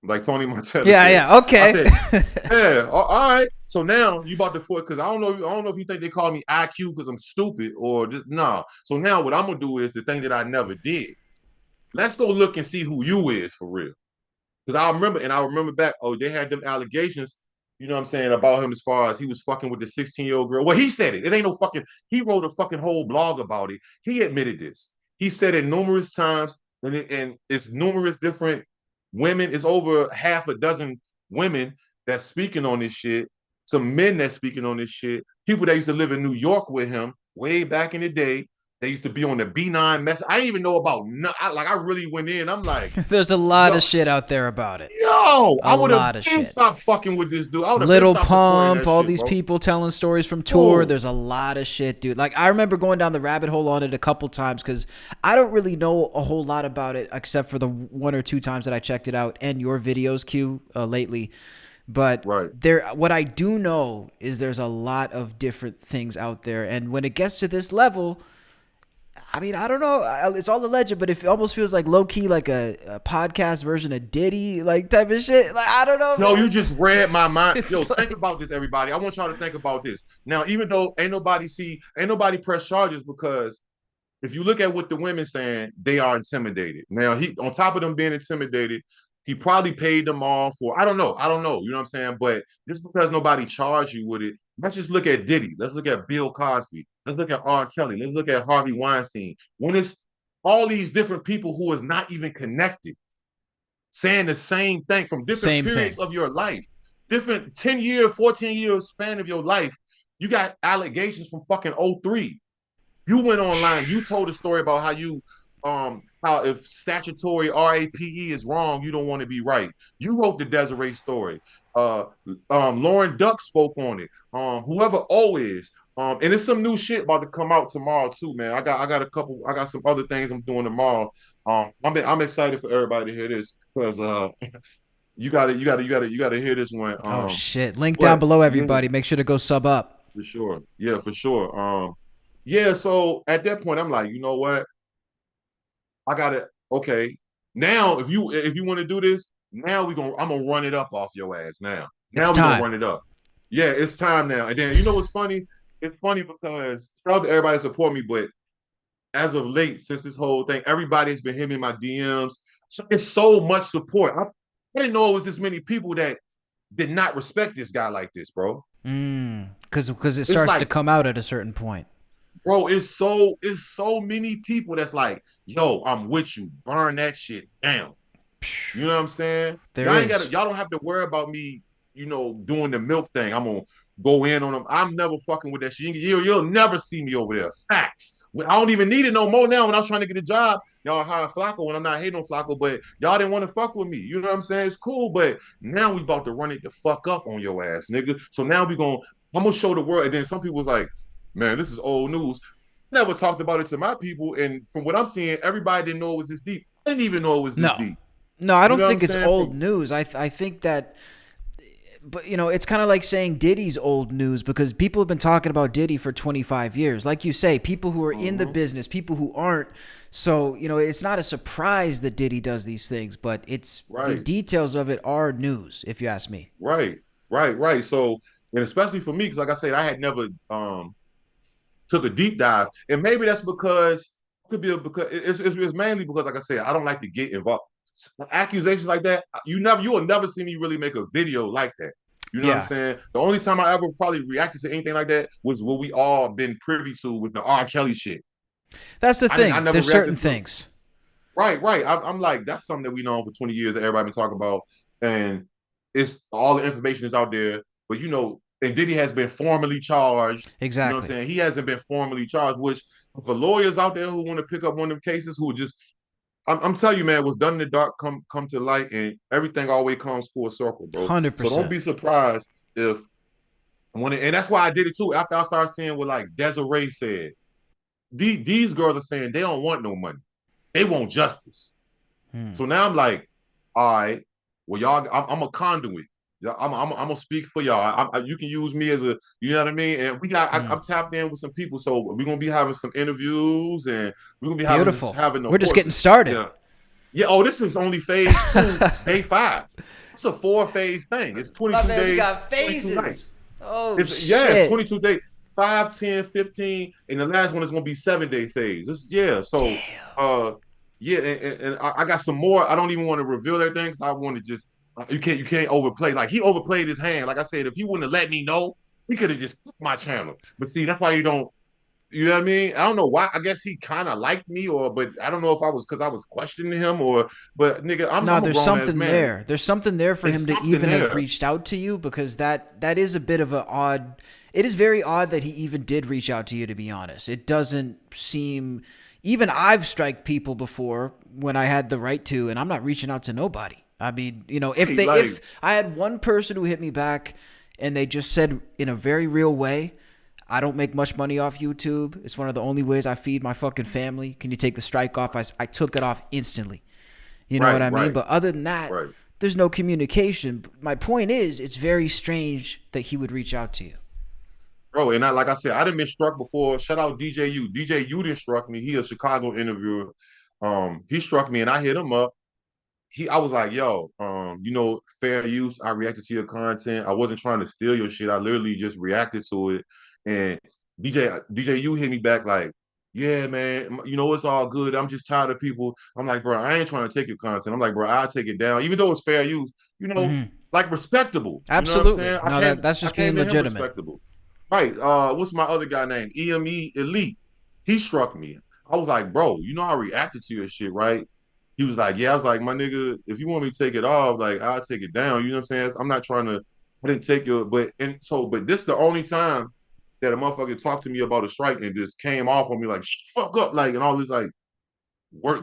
Like Tony Montana Yeah. said. Yeah. I Okay. said, yeah, all right. So now you about to foot because I don't know if you think they call me IQ because I'm stupid or just nah. So now what I'm gonna do is the thing that I never did. Let's go look and see who you is for real. Because I remember back, oh, they had them allegations, you know what I'm saying, about him as far as he was fucking with the 16-year-old girl. Well, he said it. It ain't no fucking, he wrote a fucking whole blog about it. He admitted this. He said it numerous times, and it's numerous different women. It's over half a dozen women that's speaking on this shit. Some men that's speaking on this shit. People that used to live in New York with him way back in the day. They used to be on the B9 mess. I didn't even know about, I really went in. I'm like, There's a lot yo, of shit out there about it. yo, A I would have lot of been shit. stopped fucking with this dude. I would have been Little stopped supporting Pump, that all shit, these bro. people telling stories from tour. Whoa. There's a lot of shit, dude. Like, I remember going down the rabbit hole on it a couple times because I don't really know a whole lot about it except for the one or two times that I checked it out and your videos, Q, lately. But Right. what I do know is there's a lot of different things out there. And when it gets to this level, I mean, I don't know. It's all alleged, but it almost feels like low key, like a podcast version of Diddy, like type of shit. Like, I don't know, Yo, man. you just read my mind. It's Yo, like, think about this, everybody. I want y'all to think about this. Now, even though ain't nobody press charges because if you look at what the women saying, they are intimidated. Now, he on top of them being intimidated, he probably paid them all for I don't know, you know what I'm saying? But just because nobody charged you with it, let's just look at Diddy. Let's look at Bill Cosby. Let's look at R. Kelly. Let's look at Harvey Weinstein. When it's all these different people who is not even connected, saying the same thing from different same periods thing. of your life, different 10-year, 14-year span of your life. You got allegations from fucking '03. You went online, you told a story about how if statutory RAPE is wrong, you don't want to be right. You wrote the Desiree story. Lauren Duck spoke on it. Whoever O is. And it's some new shit about to come out tomorrow too, man. I got some other things I'm doing tomorrow. I'm excited for everybody to hear this because you gotta hear this one. Oh shit! Link down But below, yeah, everybody. Make sure to go sub up. for sure. Yeah, for sure. Yeah, so at that point, I'm like, you know what? I gotta okay. Now, if you want to do this, now I'm gonna run it up off your ass now. It's Now we're gonna time. run it up. Yeah, it's time now. And then you know what's funny? It's funny because shout out to everybody that support me, but as of late, since this whole thing, everybody's been hitting me in my DMs. So it's so much support. I didn't know it was this many people that did not respect this guy like this, bro. Because it It's starts to like come out at a certain point. bro, it's so many people that's like, yo, I'm with you. Burn that shit down. You know what I'm saying? There is. Y'all don't have to worry about me, doing the milk thing. I'm gonna go in on them. I'm never fucking with that shit. You'll never see me over there. Facts. I don't even need it no more now. When I was trying to get a job, y'all hired Flacco, and I'm not hating on Flacco, but y'all didn't want to fuck with me. You know what I'm saying? It's cool, but now we about to run it the fuck up on your ass, nigga. So now I'm gonna show the world. And then some people was like, man, this is old news. Never talked about it to my people, and from what I'm seeing, everybody didn't know it was this deep. I didn't even know it was this No, deep. no, I You don't know what think I'm it's saying? old news. I think that, but you know, it's kind of like saying Diddy's old news, because people have been talking about Diddy for 25 years. Like you say, people who are in the business, people who aren't. So, you know, it's not a surprise that Diddy does these things, but it's the Right. details of it are news, if you ask me. Right. So, and especially for me, because like I said, I had never took a deep dive, and maybe that's because because it's mainly because, like I said, I don't like to get involved. Accusations like that, you will never see me really make a video like that. You know what I'm Yeah, saying? The only time I ever probably reacted to anything like that was what we all been privy to with the R. Kelly shit. that's the I thing. never There's certain reacted to. things. Right. I'm like, that's something that we know for 20 years that everybody been talking about. And it's all the information is out there. But and Diddy has been formally charged. You know what I'm Exactly. saying? He hasn't been formally charged, which for lawyers out there who want to pick up one of them cases who just I'm telling you, man, what's done in the dark come to light, and everything always comes full circle, bro. So don't 100%. be surprised if and that's why I did it too. After I started seeing what like Desiree said, these girls are saying they don't want no money. They want justice. Hmm. So now I'm like, all right, well, y'all, I'm a conduit. I'm gonna speak for y'all. You can use me as you know what I mean. And Hmm. I'm tapped in with some people, so we're gonna be having some interviews, and we're gonna be Beautiful. having the We're just getting horses. started. Yeah, yeah. Oh, this is only phase 2, day 5. It's a 4-phase thing. It's My 22 man's days, got 22 phases. nights. Oh It's shit. 22 days, 5, 10, 15, and the last one is gonna be 7-day phase. Yeah. So Damn. yeah, and I got some more. I don't even want to reveal everything because I want to just you can't overplay. Like he overplayed his hand. Like I said, if he wouldn't have let me know, he could have just put my channel. But see, that's why you don't. You know what I mean? I don't know why. I guess he kind of liked me, but I don't know if I was because I was questioning him or. But nigga, No, I'm a there's grown ass something man. there. There's something there for It's him to something even have there. reached out to you, because that is a bit of an odd. It is very odd that he even did reach out to you, to be honest. It doesn't seem. Even I've striked people before when I had the right to, and I'm not reaching out to nobody. I mean, you know, Right, like if I had one person who hit me back and they just said in a very real way, I don't make much money off YouTube. It's one of the only ways I feed my fucking family. Can you take the strike off? I took it off instantly. You know what right, I mean? right, But other than that, right. there's no communication. My point is, it's very strange that he would reach out to you. Bro, and like I said, I didn't been struck before. Shout out DJU. DJU didn't struck me. He a Chicago interviewer. He struck me and I hit him up. I was like, yo, fair use. I reacted to your content. I wasn't trying to steal your shit. I literally just reacted to it. And DJU hit me back like, yeah, man, it's all good. I'm just tired of people. I'm like, bro, I ain't trying to take your content. I'm like, bro, I'll take it down. Even though it's fair use, Mm-hmm. like respectable. You know what I'm Absolutely. saying? No, that's I just being came to him legitimate. respectable. Right. What's my other guy name? EME Elite. He struck me. I was like, bro, I reacted to your shit, right? He was like, yeah. I was like, my nigga, if you want me to take it off, like I'll take it down. You know what I'm saying? I'm not trying to. I didn't take your, but this the only time that a motherfucker talked to me about a strike and just came off on me like, fuck up, like, and all this like,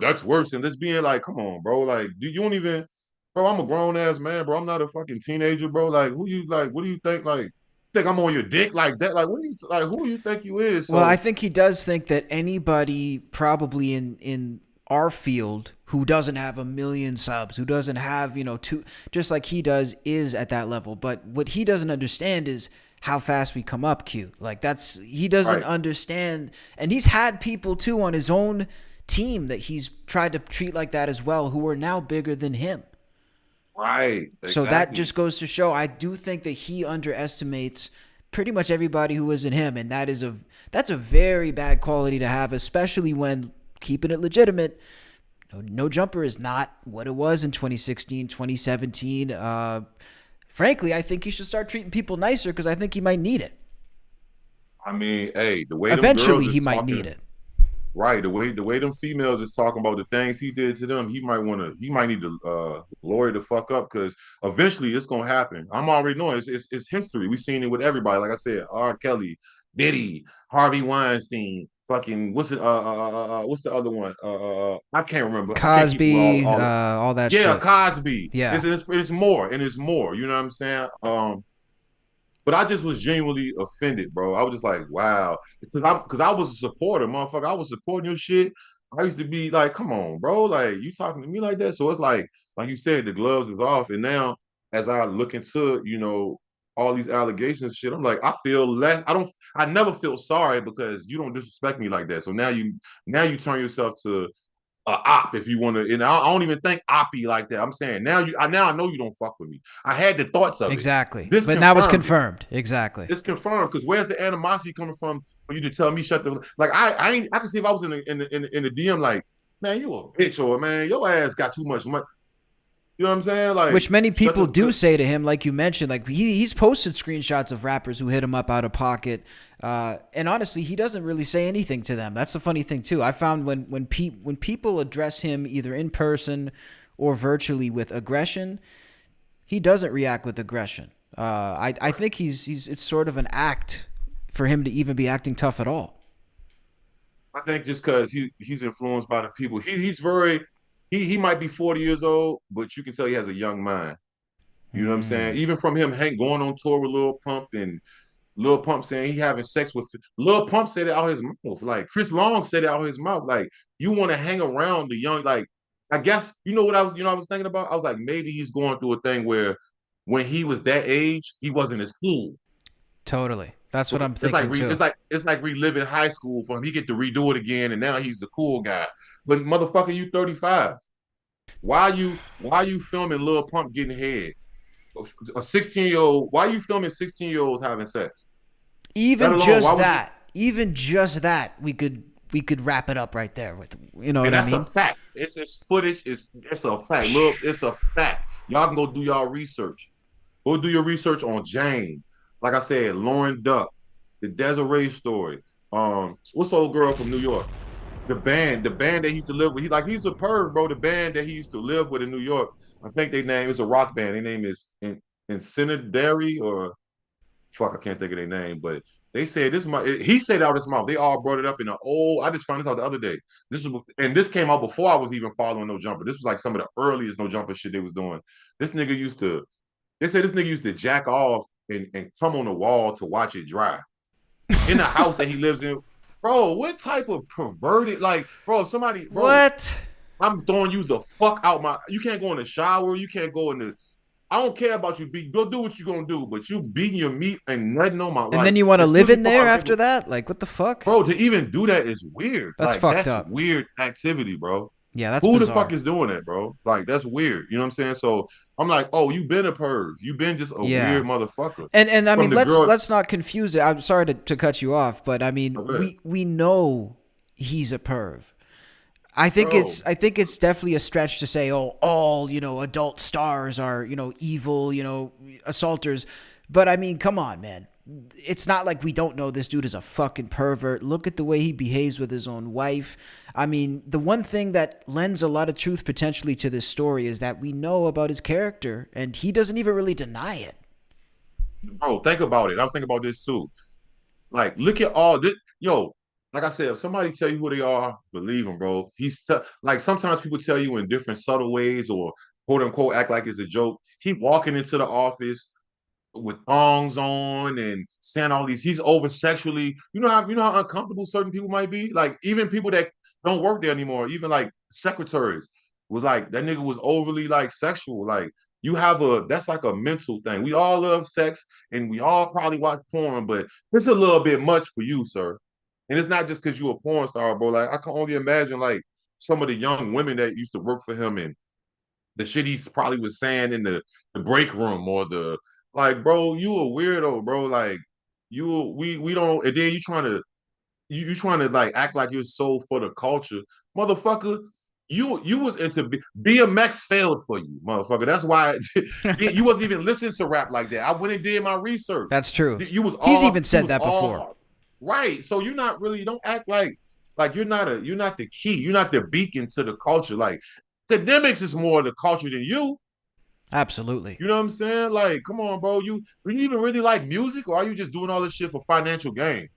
that's worse than this being like, come on, bro, like, you don't even, bro. I'm a grown ass man, bro. I'm not a fucking teenager, bro. Like, who you like? What do you think? Like, think I'm on your dick like that? Like, what do you like? Who do you think you is? Well, I So, think he does think that anybody probably in our field who doesn't have a million subs, who doesn't have, two, just like he does, is at that level. But what he doesn't understand is how fast we come up, Q. Like he doesn't right, understand. And he's had people too on his own team that he's tried to treat like that as well, who are now bigger than him. right, So that exactly. just goes to show, I do think that he underestimates pretty much everybody who isn't him, and that's a very bad quality to have, especially when keeping it legitimate. No Jumper is not what it was in 2016, 2017. Frankly, I think he should start treating people nicer, because I think he might need it. I mean, hey, the way them girls Eventually, he is might need talking. it. Right, the way them females is talking about the things he did to them, he might need to lawyer the fuck up because eventually it's gonna happen. I'm already knowing it's history. We seen it with everybody. Like I said, R. Kelly, Diddy, Harvey Weinstein, fucking what's the other one? I can't remember. I can't keep Cosby, all all that yeah, shit. Cosby. Yeah. It's more and it's more. You know what I'm saying? But I just was genuinely offended, bro. I was just like, wow, because I was a supporter, motherfucker. I was supporting your shit. I used to be like, come on, bro, like you talking to me like that. So it's like you said, the gloves is off, and now as I look into, all these allegations, shit, I'm like, I feel less. I never feel sorry because you don't disrespect me like that. So now you turn yourself to op if you want to. And I don't even think oppy like that. I'm saying now I know you don't fuck with me. I had the thoughts of it. Exactly. This But now it's confirmed it. confirmed. Exactly. It's confirmed because where's the animosity coming from for you to tell me shut the like I ain't I can see if I was in the DM like man you a bitch or man your ass got too much money. You know what I'm saying? Like Which many shut people the do say to him, like you mentioned, like he's posted screenshots of rappers who hit him up out of pocket, and honestly, he doesn't really say anything to them. That's the funny thing too. I found when people address him either in person or virtually with aggression, he doesn't react with aggression. I think he's it's sort of an act for him to even be acting tough at all. I think just because he's influenced by the people. He's very he might be 40 years old, but you can tell he has a young mind. You know what I'm saying? Mm. Even from him going on tour with Lil Pump and Lil Pump saying he having sex with Lil Pump said it out his mouth. Like Chris Long said it out his mouth. Like you want to hang around the young. Like I guess you know what I was thinking about. I was like maybe he's going through a thing where when he was that age he wasn't as cool. Totally. That's what So I'm thinking too. it's like reliving high school for him. He get to redo it again, and now he's the cool guy. But motherfucker, you 35. Why you filming Lil Pump getting head? A 16-year-old. Why are you filming 16-year-olds having sex? Let Even alone why just would you? that, even just that, we could wrap it up right there with, you know And what I that's a mean? fact. It's footage. It's a fact. Look, it's a fact. Y'all can go do y'all research. Go do your research on Jane. Like I said, Lauren Duck, the Desiree story. What's the old girl from New York? The band that he used to live with. He's a perv, bro. The band that he used to live with in New York. I think their name is a rock band. Their name is Incinidary or fuck, I can't think of their name, but they said this. He said out his mouth. They all brought it up in an old. I just found this out the other day. This came out before I was even following No Jumper. This was like some of the earliest No Jumper shit they was doing. This nigga used to. They said this nigga used to jack off and come on the wall to watch it dry in the house that he lives in. Bro, what type of perverted like, bro? Somebody, bro, What? I'm throwing you the fuck out my. You can't go in the shower. You can't go in the. I don't care about you beat. Go do what you gonna do, but you beating your meat and nothing on my And then like. you want to live Excuse me in for there my after language, that? Like, what the fuck? bro. To even do that is weird. That's Like fucked that's up. weird activity, bro. Yeah, that's Who the fuck bizarre. is doing that, bro? Like that's weird. You know what I'm saying? So I'm like, oh, you been a perv. You been just a Yeah. weird motherfucker. And I From mean, the let's girl. let's not confuse it. I'm sorry to cut you off, but I mean, we know he's a perv. Bro, I think it's definitely a stretch to say, oh, all, adult stars are, evil, assaulters. But I mean, come on, man. It's not like we don't know this dude is a fucking pervert. Look at the way he behaves with his own wife. I mean, the one thing that lends a lot of truth potentially to this story is that we know about his character, and he doesn't even really deny it. think about it. I was thinking about this too. Like, look at all this. Yo, like I said, if somebody tell you who they are, believe them, bro. Like sometimes people tell you in different subtle ways or quote unquote act like it's a joke. He walking into the office with thongs on and saying all these. He's over sexually. You know how uncomfortable certain people might be. Like even people that don't work there anymore, even like secretaries, was like that nigga was overly like sexual. Like that's like a mental thing. We all love sex and we all probably watch porn, but it's a little bit much for you, sir. And it's not just because you're a porn star, bro. Like I can only imagine like some of the young women that used to work for him and the shit he probably was saying in the break room or the like, bro, you a weirdo, bro. Like we don't, and then you trying to like act like you're so for the culture, motherfucker. You was into BMX failed for you, motherfucker. That's why you wasn't even listening to rap like that. I went and did my research. That's true. You was He's all even you said was that before. all right. So you're not really don't act like Like you're not the key. You're not the beacon to the culture. Like academics is more the culture than you. Absolutely. You know what I'm saying? Like, come on, bro. Do you even really like music, or are you just doing all this shit for financial gain?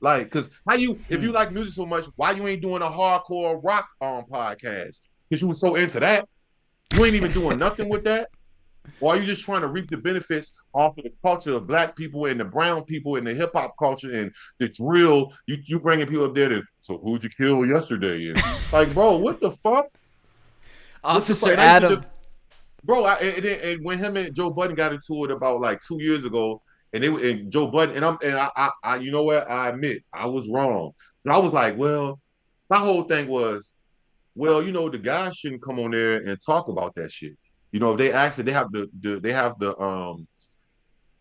Like, cause how you if Hmm. you like music so much, why you ain't doing a hardcore rock podcast? Cause you were so into that. You ain't even doing nothing with that. Or are you just trying to reap the benefits off of the culture of black people and the brown people and the hip hop culture and the drill? You bringing people up there to, so who'd you kill yesterday? And like, bro, what the fuck? What the fuck? Officer And I used to Adam. bro. And when him and Joe Budden got into it about like 2 years ago, and Joe Budden and you know what? I admit I was wrong. So I was like, well, my whole thing was, well, the guys shouldn't come on there and talk about that shit. If they ask it, they have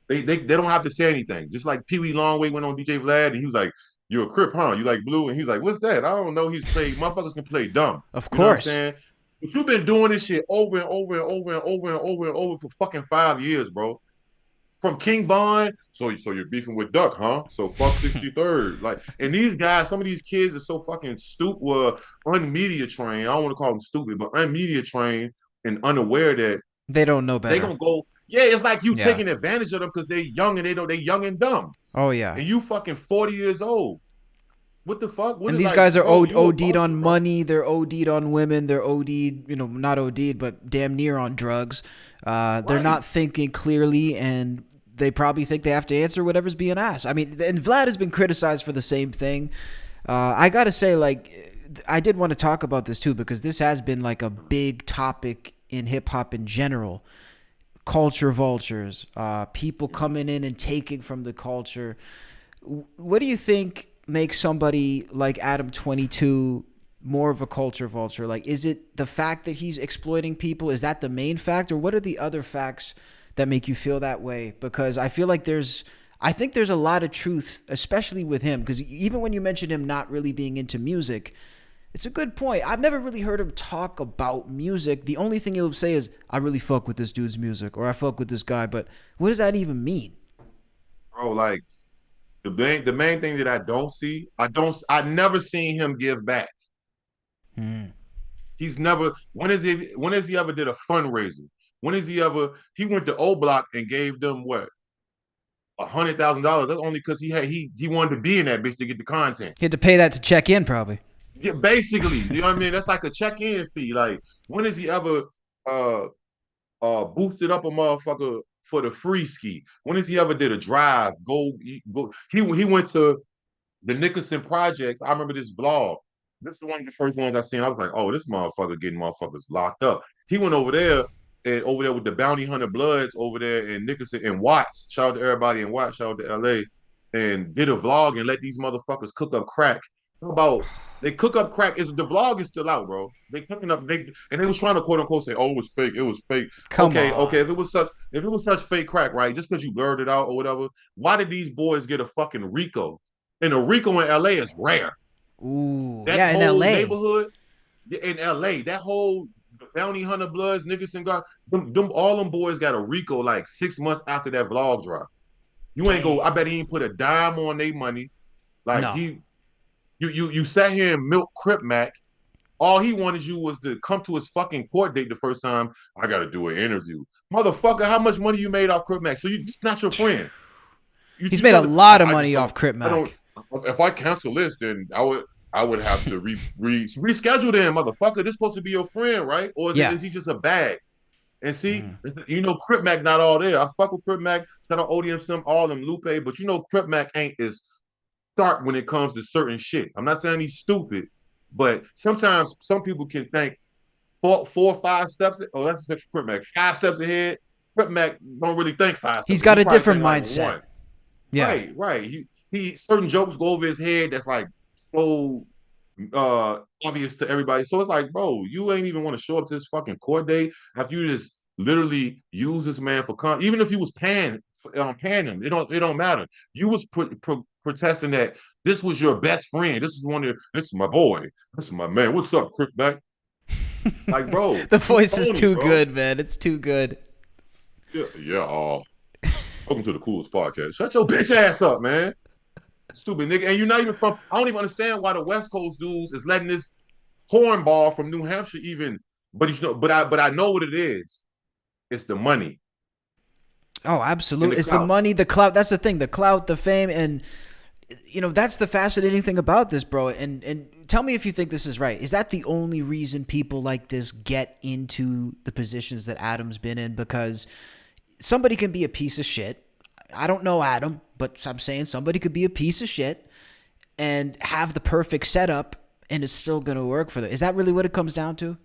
they don't have to say anything. Just like Pee Wee Longway went on DJ Vlad and he was like, "You're a Crip, huh? You like blue?" And he's like, "What's that? I don't know." He's played motherfuckers can play dumb. Of You know what I'm course. saying? But you've been doing this shit over and over and over and over and over and over for fucking 5 years, bro. From King Von, so you're beefing with Duck, huh? So fuck 63rd. Like, and these guys, some of these kids are so fucking stupid, unmedia trained. I don't want to call them stupid, but unmedia trained and unaware that They don't know they better. gonna go. Yeah, it's like you Yeah. taking advantage of them because they young and they young and dumb, Oh yeah. and you fucking 40 years old. What the fuck? What And is these like, guys are bro? You a OD'd buster, on bro. money. They're OD'd on women. They're OD'd, not OD'd, but damn near on drugs. They're Right. not thinking clearly, and they probably think they have to answer whatever's being asked. I mean, and Vlad has been criticized for the same thing. I gotta say, like, I did want to talk about this too because this has been like a big topic in hip hop in general. Culture vultures, people coming in and taking from the culture. What do you think makes somebody like Adam22 more of a culture vulture? Like, is it the fact that he's exploiting people? Is that the main fact, or what are the other facts that make you feel that way? Because I feel like I think there's a lot of truth, especially with him. Because even when you mentioned him not really being into music, it's a good point. I've never really heard him talk about music. The only thing he'll say is, I really fuck with this dude's music, or I fuck with this guy. But what does that even mean? Bro, like the main thing that I don't see, I never seen him give back. Hmm. He's never. When has he ever did a fundraiser? When has he ever? He went to O Block and gave them what, $100,000. That's only because he wanted to be in that bitch to get the content. He had to pay that to check in, probably. Yeah, basically, you know what I mean. That's like a check-in fee. Like, when has he ever uh boosted up a motherfucker for the free ski? When has he ever did a drive? Go. He went to the Nicholson projects. I remember this vlog. This is one of the first ones I seen. I was like, oh, this motherfucker getting motherfuckers locked up. He went over there and over there with the Bounty Hunter Bloods over there in Nicholson and Watts. Shout out to everybody in Watts. Shout out to LA. And did a vlog and let these motherfuckers cook up crack. How about they cook up crack? Is the vlog is still out, bro? They cooking up. And they was trying to quote unquote say, oh, it was fake. It was fake. Come Okay, okay. on. If it was such fake crack, right? Just because you blurred it out or whatever, why did these boys get a fucking Rico? And a Rico in LA is rare. Ooh, That yeah, in whole L.A. neighborhood in LA, that whole Bounty Hunter Bloods, Nicholson got them all them boys got a Rico like 6 months after that vlog drop. You ain't go, I Dang. bet he ain't put a dime on their money. Like No. you sat here and milk Crip Mac. All he wanted you was to come to his fucking court date the first time. I gotta do an interview. Motherfucker, how much money you made off Crip Mac? So you just not your friend. He's You made a trying to, lot of I just money don't, off Crip I don't, Mac. if I cancel this, then I would have to reschedule them, motherfucker. This supposed to be your friend, right? Or Yeah. is he just a bag? And see, Mm. Crip Mac not all there. I fuck with Crip Mac, shout out ODM Sim, all them Lupe, but Crip Mac ain't as sharp when it comes to certain shit. I'm not saying he's stupid, but sometimes some people can think four or 5 steps. Oh, that's Crip Mac. 5 steps ahead. Crip Mac don't really think 5 steps. He's He got a probably different think like mindset. one. Yeah. Right. He certain jokes go over his head that's like so obvious to everybody. So it's like, bro, you ain't even want to show up to this fucking court date after you just literally use this man for even if you was paying him, it don't matter. You was protesting that this was your best friend. This is my boy. This is my man. What's up, Crick back? Like, bro, The you voice is phony, too bro. good, man. It's too good. Yeah. Welcome to the coolest podcast. Shut your bitch ass up, man. Stupid nigga. And you're not even from. I don't even understand why the West Coast dudes is letting this cornball from New Hampshire even. But you know, but I know what it is. It's the money Oh, and the absolutely. It's the clout. money, the clout. That's the thing, the clout, the fame, and that's the fascinating thing about this, bro. And tell me if you think this is right. Is that the only reason people like this get into the positions that Adam's been in? Because somebody can be a piece of shit. I don't know Adam, but I'm saying somebody could be a piece of shit and have the perfect setup and it's still going to work for them. Is that really what it comes down to?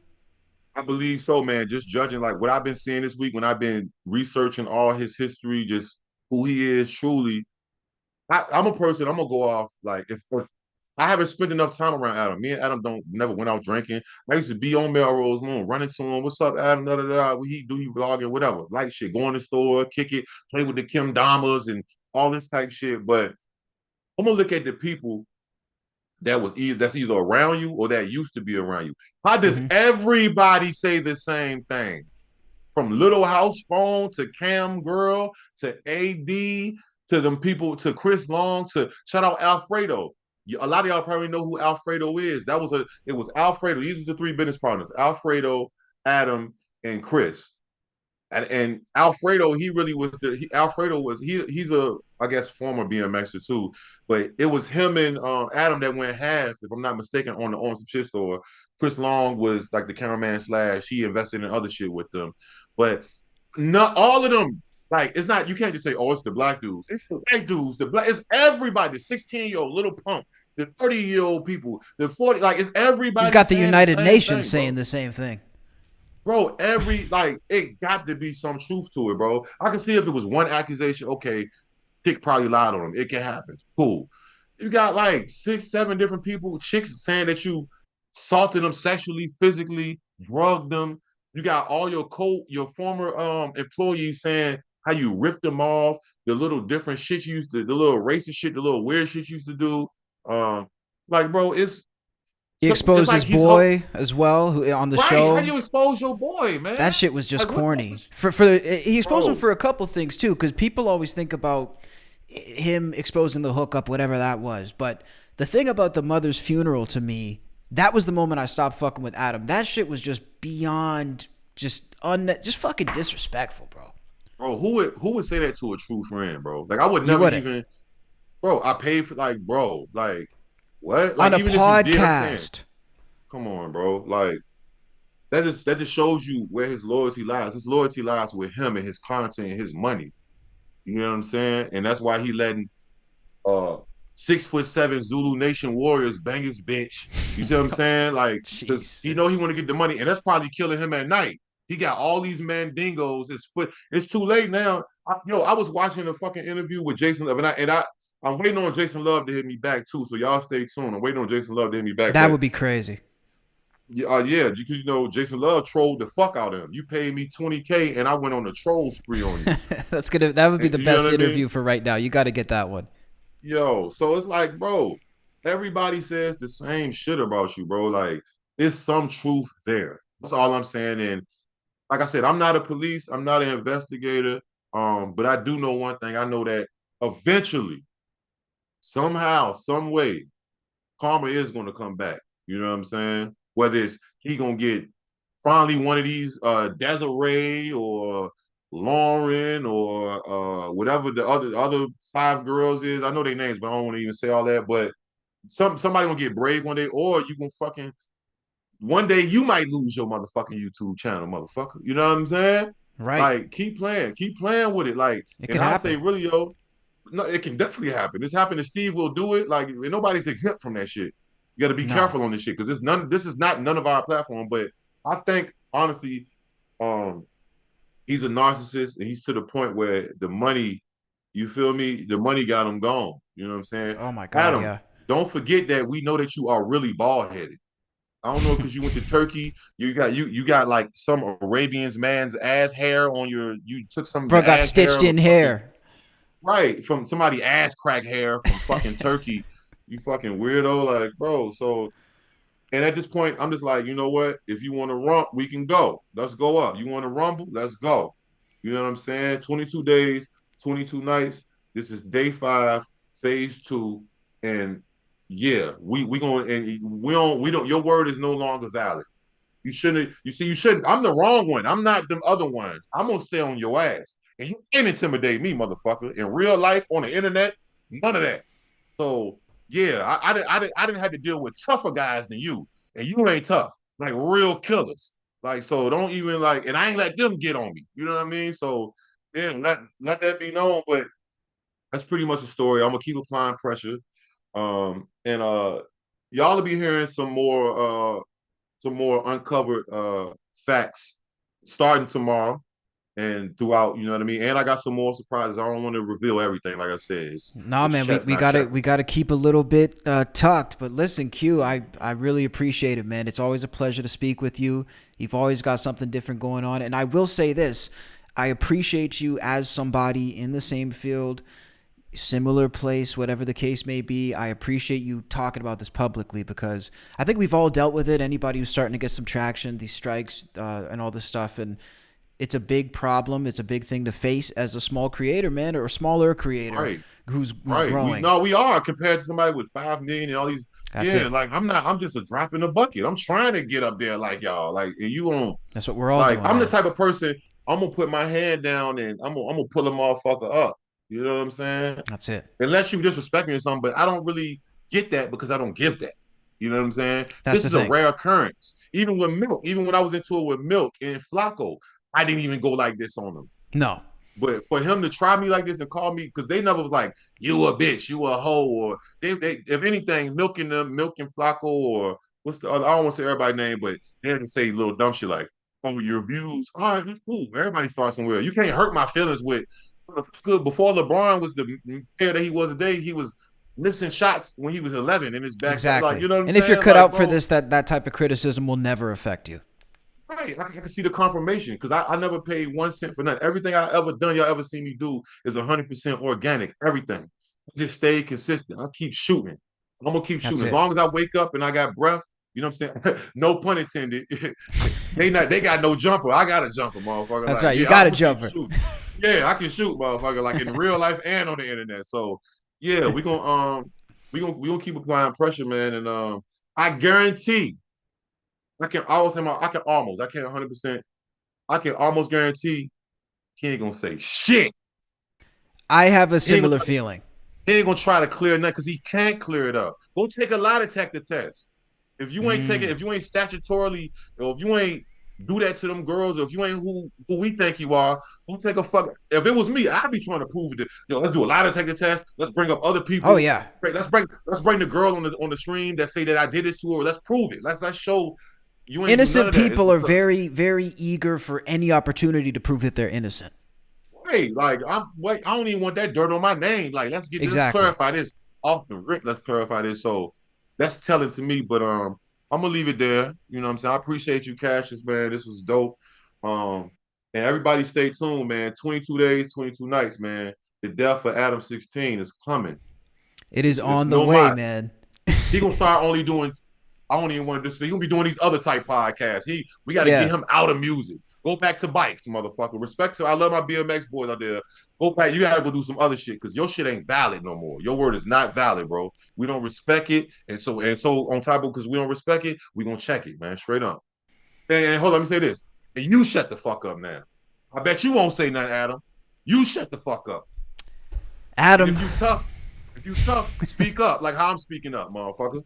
I believe so, man. Just judging like what I've been seeing this week when I've been researching all his history, just who he is truly. I'm a person. I'm gonna go off like if I haven't spent enough time around Adam. Me and Adam don't never went out drinking. I used to be on Melrose Moon, running to him. What's up, Adam? Da da da. What he do? He vlogging, whatever. Like shit. Go in the store, kick it, play with the Kim Damas and all this type shit. But I'm gonna look at the people that's either around you or that used to be around you. How does Mm-hmm. everybody say the same thing? From Little House Phone to Cam Girl to AD to them people to Chris Long to shout out Alfredo. A lot of y'all probably know who Alfredo is. It was Alfredo. These are the three business partners: Alfredo, Adam, and Chris. And Alfredo, he really was Alfredo was he's a I guess former BMXer too, but it was him and Adam that went half, if I'm not mistaken, on some shit store. Chris Long was like the cameraman slash he invested in other shit with them, but not all of them. Like it's not you can't just say oh it's the black dudes, it's the white dudes, it's everybody, the 16-year-old little punk, the 30-year-old people, the 40 like it's He's everybody got the saying the United same Nations thing, saying bro. the same thing. Bro, it got to be some truth to it, bro. I can see if it was one accusation, okay, chick probably lied on him. It can happen. Cool. You got like 6, 7 different people, chicks saying that you assaulted them sexually, physically, drugged them. You got all your former employees saying how you ripped them off, the little different shit you used to, the little racist shit, the little weird shit you used to do. Um, like, bro, He it's exposed like his he's boy as well, who on the right. How do show. you expose your boy, man? That shit was just Like, what type of corny. For he exposed him bro? for a couple things too, because people always think about him exposing the hookup, whatever that was. But the thing about the mother's funeral to me, that was the moment I stopped fucking with Adam. That shit was just beyond just fucking disrespectful, bro. Bro, who would say that to a true friend, bro? Like I would You never wouldn't even, bro. I paid for like, bro, like what? on Like a even if you did, I'm saying, podcast. come on, bro. Like that just shows you where his loyalty lies. His loyalty lies with him and his content and his money. You know what I'm saying? And that's why he letting uh 6'7" Zulu Nation warriors bang his bitch. You see what I'm saying? Like, because he know he Jesus. want to get the money, and that's probably killing him at night. He got all these mandingos. His foot. It's too late now. I was watching a fucking interview with Jason Love, I'm waiting on Jason Love to hit me back too. So y'all stay tuned. I'm waiting on Jason Love to hit me back. That But would be crazy. yeah, because Jason Love trolled the fuck out of him. You paid me 20K, and I went on a troll spree on you. That would be And, the you know best what I mean? interview for right now. You got to get that one. Yo, so it's like, bro, everybody says the same shit about you, bro. Like, there's some truth there. That's all I'm saying. And like I said, I'm not a police, I'm not an investigator. But I do know one thing. I know that eventually, somehow, some way, karma is gonna come back. You know what I'm saying? Whether it's he gonna get finally one of these Desiree or Lauren or whatever the other 5 girls is. I know their names, but I don't want to even say all that. But somebody gonna get brave one day, or you gonna fucking one day you might lose your motherfucking YouTube channel, motherfucker. You know what I'm saying? Right. Like keep playing with it. Like, It and could I say happen. really, yo, no, it can definitely happen. This happened to Steve will do it. Like nobody's exempt from that shit. You got to be No. careful on this shit because this is not none of our platform. But I think honestly, um, he's a narcissist and he's to the point where the money, you feel me? The money got him gone. You know what I'm saying? Oh my God, Adam, yeah. don't forget that we know that you are really bald headed. I don't know because you went to Turkey. You got like some Arabian's man's ass hair on your. You took some of Bro the got ass hair stitched of a in fucking hair. right from somebody ass crack hair from fucking Turkey. You fucking weirdo, like bro. So and at this point, I'm just like, you know what? If you want to rump, we can go. Let's go up. You want to rumble? Let's go. You know what I'm saying? 22 days, 22 nights. This is day 5, phase 2. And yeah, we going and we don't. Your word is no longer valid. You shouldn't. You see, you shouldn't. I'm the wrong one. I'm not them other ones. I'm gonna stay on your ass, and you can't intimidate me, motherfucker. In real life, on the internet, none of that. So yeah, I didn't have to deal with tougher guys than you, and you ain't tough, like real killers. Like so, don't even like, and I ain't let them get on me. You know what I mean? So yeah, let that be known. But that's pretty much the story. I'm gonna keep applying pressure, and y'all will be hearing some more uncovered facts starting tomorrow and throughout, you know what I mean? And I got some more surprises. I don't want to reveal everything, like I said. Nah, It's man, chess, we not gotta checkers. keep a little bit tucked. But listen, Q, I really appreciate it, man. It's always a pleasure to speak with you. You've always got something different going on, and I will say this: I appreciate you as somebody in the same field, similar place, whatever the case may be. I appreciate you talking about this publicly because I think we've all dealt with it. Anybody who's starting to get some traction, these strikes and all this stuff, and it's a big problem. It's a big thing to face as a small creator, man, or a smaller creator Right, who's right. We growing. no, we are compared to somebody with 5 million and all these. That's Yeah, it. like I'm not. I'm just a drop in the bucket. I'm trying to get up there like y'all. Like and you on. That's what we're all Like doing, I'm the man. type of person. I'm gonna put my hand down and I'm gonna pull a motherfucker up. You know what I'm saying? That's it. Unless you disrespect me or something, but I don't really get that because I don't give that. You know what I'm saying? That's This the is a thing. rare occurrence. Even with Milk, even when I was into it with Milk and Flacco, I didn't even go like this on them. No. But for him to try me like this and call me, because they never was like, you a bitch, you a hoe, or they if anything, Milk and Flacco, or what's the other, I don't want to say everybody's name, but they had to say little dumb shit like, oh, your views. All right, that's cool. Everybody starts somewhere. You can't hurt my feelings with good before LeBron was the player that he was today, he was missing shots when he was 11 in his backyard. Like, Exactly. you know what I'm And if you're saying? cut Like, out for bro, this, that type of criticism will never affect you. right. I can see the confirmation because I never paid 1 cent for nothing. Everything I ever done, y'all ever seen me do is 100% organic. Everything. I just stay consistent. I keep shooting. I'm gonna keep That's shooting as it. long as I wake up and I got breath. You know what I'm saying? No pun intended. They got no jumper. I got a jumper, motherfucker. That's Like right. You yeah, got I'm a gonna keep jumper. shooting. Yeah, I can shoot, motherfucker. Like in real life and on the internet. So yeah, we gonna keep applying pressure, man. And I guarantee I can almost I can't 100%. I can almost guarantee he ain't gonna say shit. I have a He ain't gonna similar try, feeling. he ain't gonna try to clear nothing because he can't clear it up. Go take a lie detector test. If you ain't taking, Mm. if you ain't statutorily, or if you ain't do that to them girls, or if you ain't who we think you are, don't take a fuck. If it was me, I'd be trying to prove it. Yo, let's do a lie detector test. Let's bring up other Oh people. yeah. Let's bring the girl on the stream that say that I did this to her. Let's prove it. Let's show you ain't do none Innocent of that. It's people are because very eager for any opportunity to prove that they're innocent. hey, like I don't even want that dirt on my name. Like, let's Exactly. clarify this off the rip. Let's clarify this. So that's telling to me, but I'm gonna leave it there. You know what I'm saying? I appreciate you, Cassius, man. This was dope. Um, and everybody stay tuned, man. 22 days, 22 nights, man. The death of Adam 16 is coming. It is It's on the no way, mas. man. He gonna start only doing. I don't even want to do. He gonna be doing these other type podcasts. We got to get Yeah. him out of music. Go back to bikes, motherfucker. Respect to. I love my BMX boys out there. Go back. You gotta go do some other shit because your shit ain't valid no more. Your word is not valid, bro. We don't respect it, and so on top of because we don't respect it, we gonna check it, man. Straight up. And hold on, let me say this. And you shut the fuck up now. I bet you won't say nothing, Adam. You shut the fuck up. And Adam. if you tough, speak up like how I'm speaking up, motherfucker.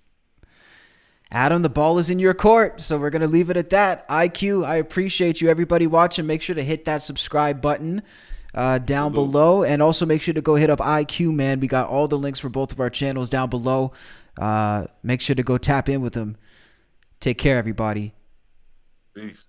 Adam, the ball is in your court, so we're going to leave it at that. IQ, I appreciate you. Everybody watching, make sure to hit that subscribe button down Salute. below. And also make sure to go hit up IQ, man. We got all the links for both of our channels down below. Make sure to go tap in with them. Take care, everybody. Peace.